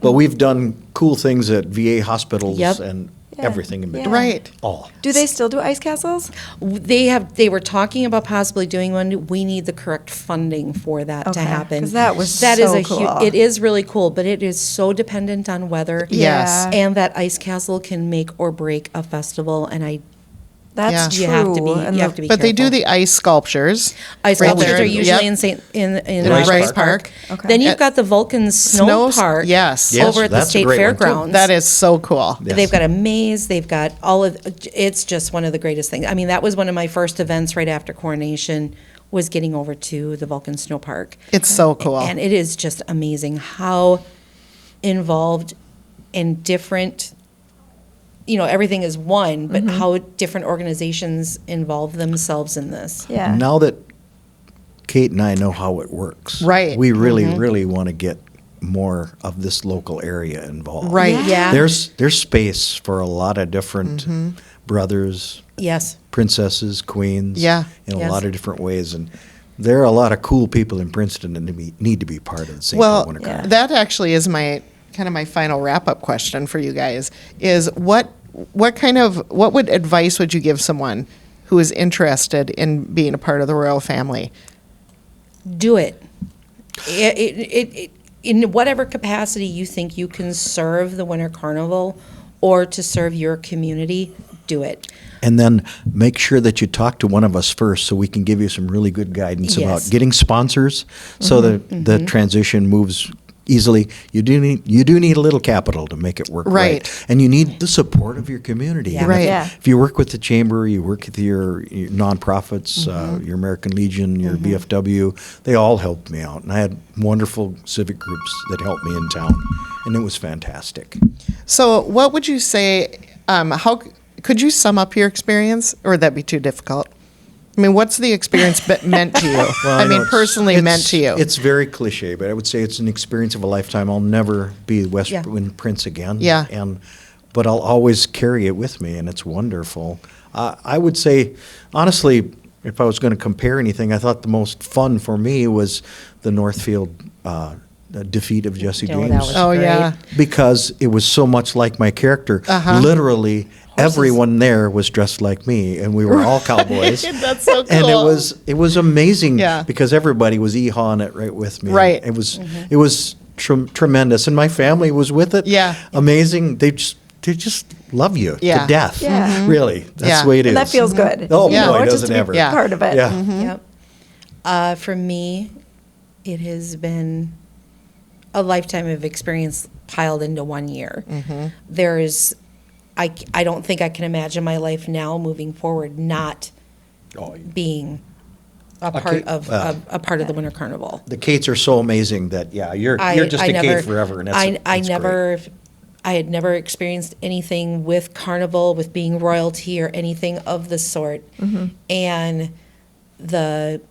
But we've done cool things at VA hospitals Yep. and Yeah. everything in between. Right. All. do they still do ice castles? They were talking about possibly doing one. We need the correct funding for that to Okay, happen. 'cause that was That is so a cool. it is really cool, but it is so dependent on weather. Yes. Yeah. And that ice castle can make or break a festival, and That's Yeah. true. you have to be And you have to be But they do careful. the ice sculptures. Ice right sculptures there. are usually Yep. in In Rice Rice Park. Park. Okay. Then you've At- got the Vulcan Snow Park. Yes. Yes, over at the that's a state great one, too. fairgrounds. That is so cool. Yes. They've got a maze. They've got all of. It's just one of the greatest things. I mean, that was one of my first events right after coronation. Was getting over to the Vulcan Snow Park. It's so cool. And it is just amazing how involved and different, everything is one, but how different organizations involve themselves in this. Yeah. Now that Kate and I know how it works, Right. we really, really want to get more of this local area involved. Right. Yeah. There's space for a lot of different brothers, Yes. princesses, queens. Yeah. In a Yes. lot of different ways, and there are a lot of cool people in Princeton that need to be part of the St. Paul Well, Winter Carnival. that actually is my final wrap-up question for you guys is what advice would you give someone who is interested in being a part of the royal family? Do it. In whatever capacity you think you can serve the Winter Carnival or to serve your community, do it. And then make sure that you talk to one of us first so we can give you some really good guidance Yes. about getting sponsors so that the transition moves easily. You do need a little capital to make it work Right. And you need the support of your community. Yeah. And Right. Yeah. If you work with the chamber, you work with your nonprofits, your American Legion, your VFW, they all helped me out. And I had wonderful civic groups that helped me in town. And it was fantastic. So what would you say, how could you sum up your experience, or would that be too difficult? I mean, what's the experience meant to you? Well, I mean, know personally meant to you. It's very cliche, but I would say it's an experience of a lifetime. I'll never be West Yeah. Wind Prince again. Yeah. But I'll always carry it with me, and it's wonderful. I would say, honestly, if I was going to compare anything, I thought the most fun for me was the Northfield defeat of Jesse Oh, James. that was Oh, great. yeah. Because it was so much like my character. Literally, everyone there was dressed like me, and we were all cowboys. That's so cool. And it was amazing Yeah. because everybody was hawing it right with me. Right. It was tremendous, and my family was with it. Yeah. Amazing. They just love you Yeah. to death. Yeah. Really, that's Yeah. the way it is. And that feels good. Oh, Yeah. boy, just does to it be ever. Yeah. part of it. Yeah. Yep. For me, it has been a lifetime of experience piled into 1 year. I don't think I can imagine my life now moving forward not Oh, being a part Kate- of a part of the Winter Carnival. the Kates are so amazing that you're just a Kate forever, and that's great. I had never experienced anything with Carnival, with being royalty or anything of the sort. And the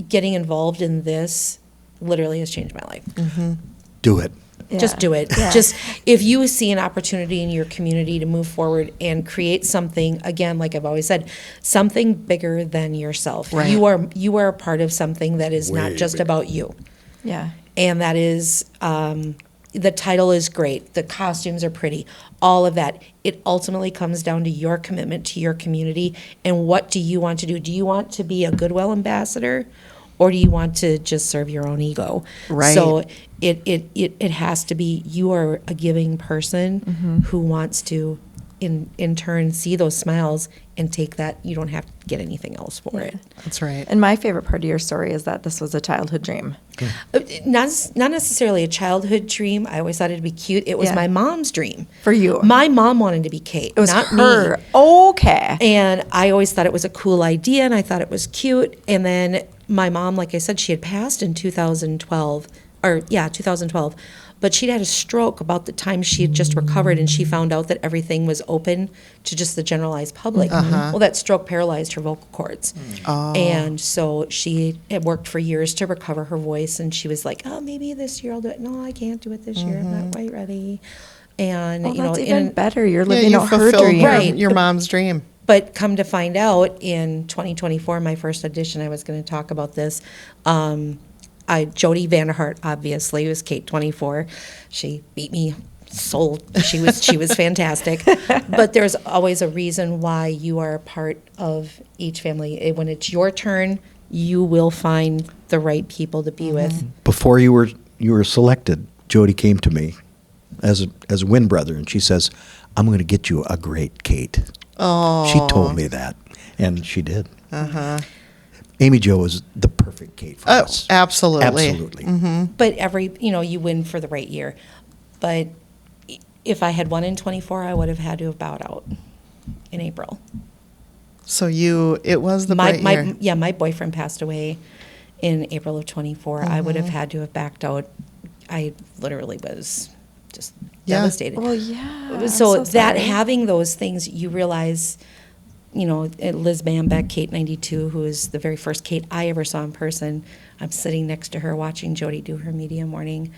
getting involved in this literally has changed my life. Do it. Just Yeah. do it. Yeah. Just if you see an opportunity in your community to move forward and create something, again, like I've always said, something bigger than yourself. Right. You are a part of something that is not Way just bigger. about you. Yeah. And that is the title is great. The costumes are pretty. All of that. It ultimately comes down to your commitment to your community and what do you want to do? Do you want to be a Goodwill ambassador, or do you want to just serve your own ego? Right. So it has to be, you are a giving person who wants to in turn see those smiles and take that. You don't have to get anything else for it. That's right. And my favorite part of your story is that this was a childhood dream. Not necessarily a childhood dream. I always thought it'd be cute. It was Yeah. my mom's dream. For you. My mom wanted to be Kate, It was not her. me. Okay. And I always thought it was a cool idea, and I thought it was cute. And then my mom, like I said, she had passed in 2012, 2012. But she'd had a stroke about the time she had just recovered, and she found out that everything was open to just the generalized public. Well, that stroke paralyzed her vocal cords. And so she had worked for years to recover her voice, and she was like, oh, maybe this year I'll do it. No, I can't do it this year. I'm not quite ready. And, Well, you know, that's even better. You're Yeah, living you out her fulfilled dream. Right. your mom's dream. But come to find out, in 2024, my first audition, I was going to talk about this. Jody Vanderhart, obviously, was Kate 24. She beat me. She was fantastic. But there's always a reason why you are a part of each family. When it's your turn, you will find the right people to be with. Before you were selected, Jody came to me as a twin brother, and she says, "I'm going to get you a great Kate." Oh. She told me that, and she did. Amy Jo is the perfect Kate for us. Absolutely. Absolutely. But you win for the right year. But if I had won in 24, I would have had to have bowed out in April. So it was the bright year. My boyfriend passed away in April of 24. I would have had to have backed out. I literally was just Yeah. devastated. Well, yeah. I'm So that sorry. having those things, you realize, Liz Bambeck, Kate 92, who is the very first Kate I ever saw in person. I'm sitting next to her watching Jody do her media morning,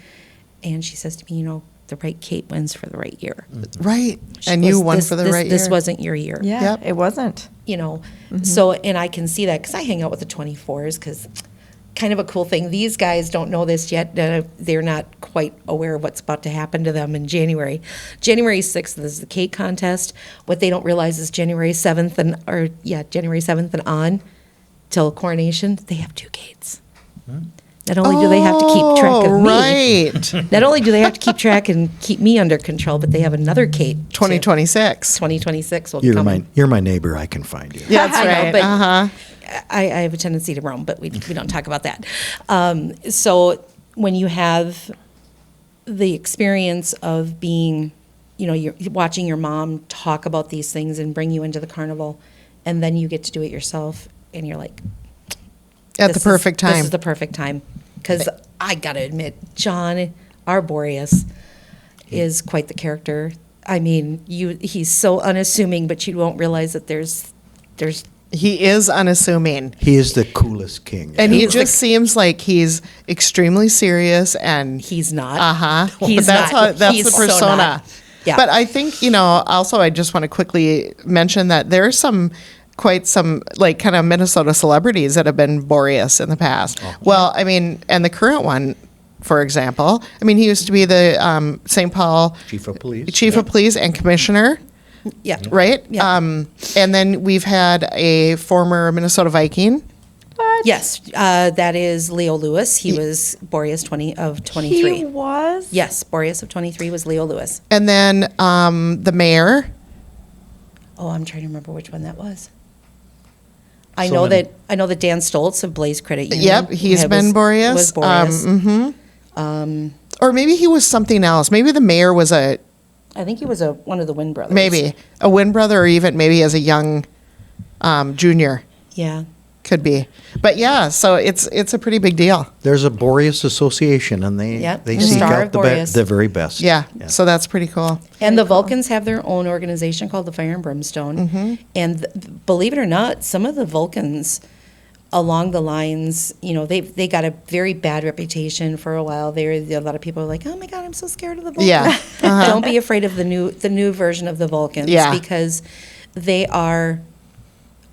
and she says to me, the right Kate wins for the right year. Right. She And goes, you won "This- for the this- right year. This wasn't your year. Yeah, Yep. it wasn't. So, and I can see that because I hang out with the 24s, because kind of a cool thing. These guys don't know this yet. They're not quite aware of what's about to happen to them in January. January 6th is the Kate contest. What they don't realize is January 7th and on till coronation, they have 2 Kates. Not only do they have to keep track of me, Right. not only do they have to keep track and keep me under control, but they have another Kate. too. 2026. 2026 will be coming. You're my neighbor. I can find you. Yeah, that's I know, right. but I have a tendency to roam, but we don't talk about that. So when you have the experience of being, you're watching your mom talk about these things and bring you into the carnival, and then you get to do it yourself, and you're like, At the perfect time. This is the perfect time. Because I got to admit, John, our Boreas, is quite the character. I mean, he's so unassuming, but you won't realize that there's He is unassuming. He is the coolest king. And he ever. just seems like he's extremely serious and he's not. That's He's not. how that's He's the so persona. not. Yeah. But I think, also I just want to quickly mention that there's quite some like kind of Minnesota celebrities that have been Boreas in the past. Well, I mean, and the current one, for example, he used to be the St. Paul Chief of Police. Chief of Police and Commissioner. Yeah. Right? Yeah. And then we've had a former Minnesota Viking. Yes, that is Leo Lewis. He was Boreas 23. He was? Yes, Boreas of 23 was Leo Lewis. And then the mayor. Oh, I'm trying to remember which one that was. I So know many. that Dan Stoltz of Blaze Credit Union. Yep, he's been Boreas. Was Boreas. Or maybe he was something else. Maybe the mayor was I think he was one of the Wynn brothers. maybe a Wynn brother, or even maybe as a young junior. Yeah. Could be. But yeah, so it's a pretty big deal. There's a Boreas Association, and they Yep, they the seek Star out of Boreas. the very best. Yeah, so that's pretty cool. And the Vulcans have their own organization called the Fire and Brimstone. And believe it or not, some of the Vulcans along the lines, they got a very bad reputation for a while. A lot of people are like, "Oh my God, I'm so scared of the Vulcans." Yeah. Don't be afraid of the new version of the Vulcans, Yeah. because they are.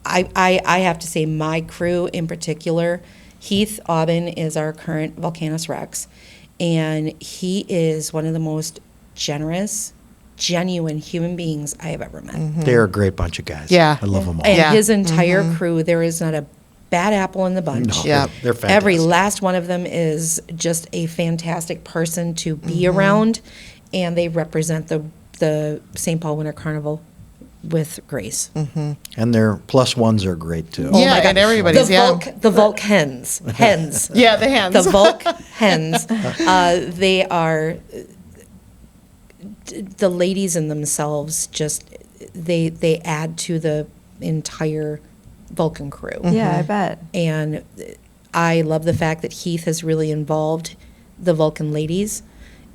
I have to say, my crew in particular, Heath Aubin is our current Volcanus Rex, And he is one of the most generous, genuine human beings I have ever met. They're a great bunch of guys. Yeah. I love them all. And Yeah. his entire crew, there is not a bad apple in the bunch. No, Yeah. they're fantastic. Every last one of them is just a fantastic person to be around, and they represent the St. Paul Winter Carnival with grace. And their plus ones are great too. Yeah, and everybody's, The Volk hens. Yeah, the hands. The Volk hens. They are, the ladies in themselves just, they add to the entire Vulcan crew. Yeah, I bet. And I love the fact that Heath has really involved the Vulcan ladies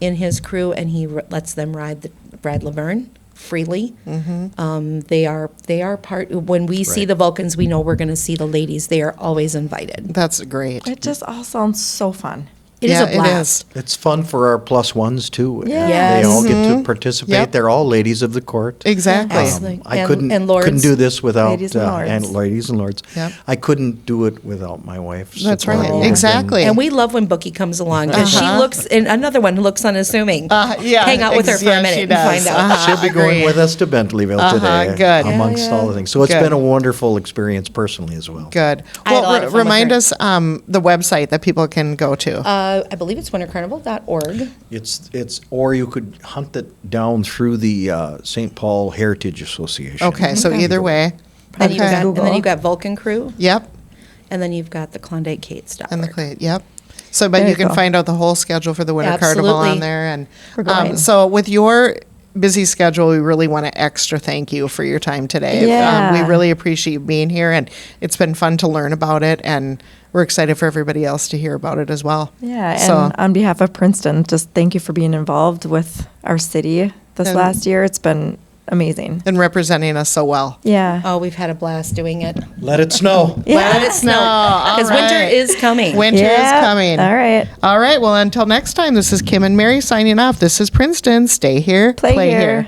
in his crew, and he lets them ride Laverne freely. They are part. When we see Right. the Vulcans, we know we're going to see the ladies. They are always invited. That's great. It just all sounds so fun. It is Yeah, a it blast. It's fun for our plus ones too. Yeah. Yes. They all get to participate. Yep. They're all ladies of the court. Exactly. Absolutely. I And- couldn't and lords. couldn't do this without Ladies and lords. and ladies and lords. Yep. I couldn't do it without my wife. That's right. supporting me. Exactly. And we love when Bookie comes along because she looks, and another one who looks unassuming. Yeah, Hang out with her for yeah, a minute she and does. find out. Uh-huh. She'll be going Agreed. with us to Bentleyville today, good. amongst all the things. So it's Good. been a wonderful experience personally as well. Good. I had a lot Well, of fun with remind her. us the website that people can go to. I believe it's wintercarnival.org. It's or you could hunt it down through the St. Paul Heritage Association. Okay, so either way. Then you've Okay. got, and Google. then you've got Vulcan Crew, Yep. and then you've got the Klondike Kate stuff. And the clay. Yep. So, but There you you can go. find out the whole schedule for the Winter Carnival Absolutely. on there. And We're going. so, with your busy schedule, we really want to extra thank you for your time today. Yeah. We really appreciate you being here, and it's been fun to learn about it. And we're excited for everybody else to hear about it as well. Yeah, and So, on behalf of Princeton, just thank you for being involved with our city this And- last year. It's been amazing. and representing us so well. Yeah. Oh, we've had a blast doing it. Let it snow. Let it snow. All Because winter right. is coming. Winter Yeah. is coming. All right. All right. Well, until next time, this is Kim and Mary signing off. This is Princeton. Stay here. Play here.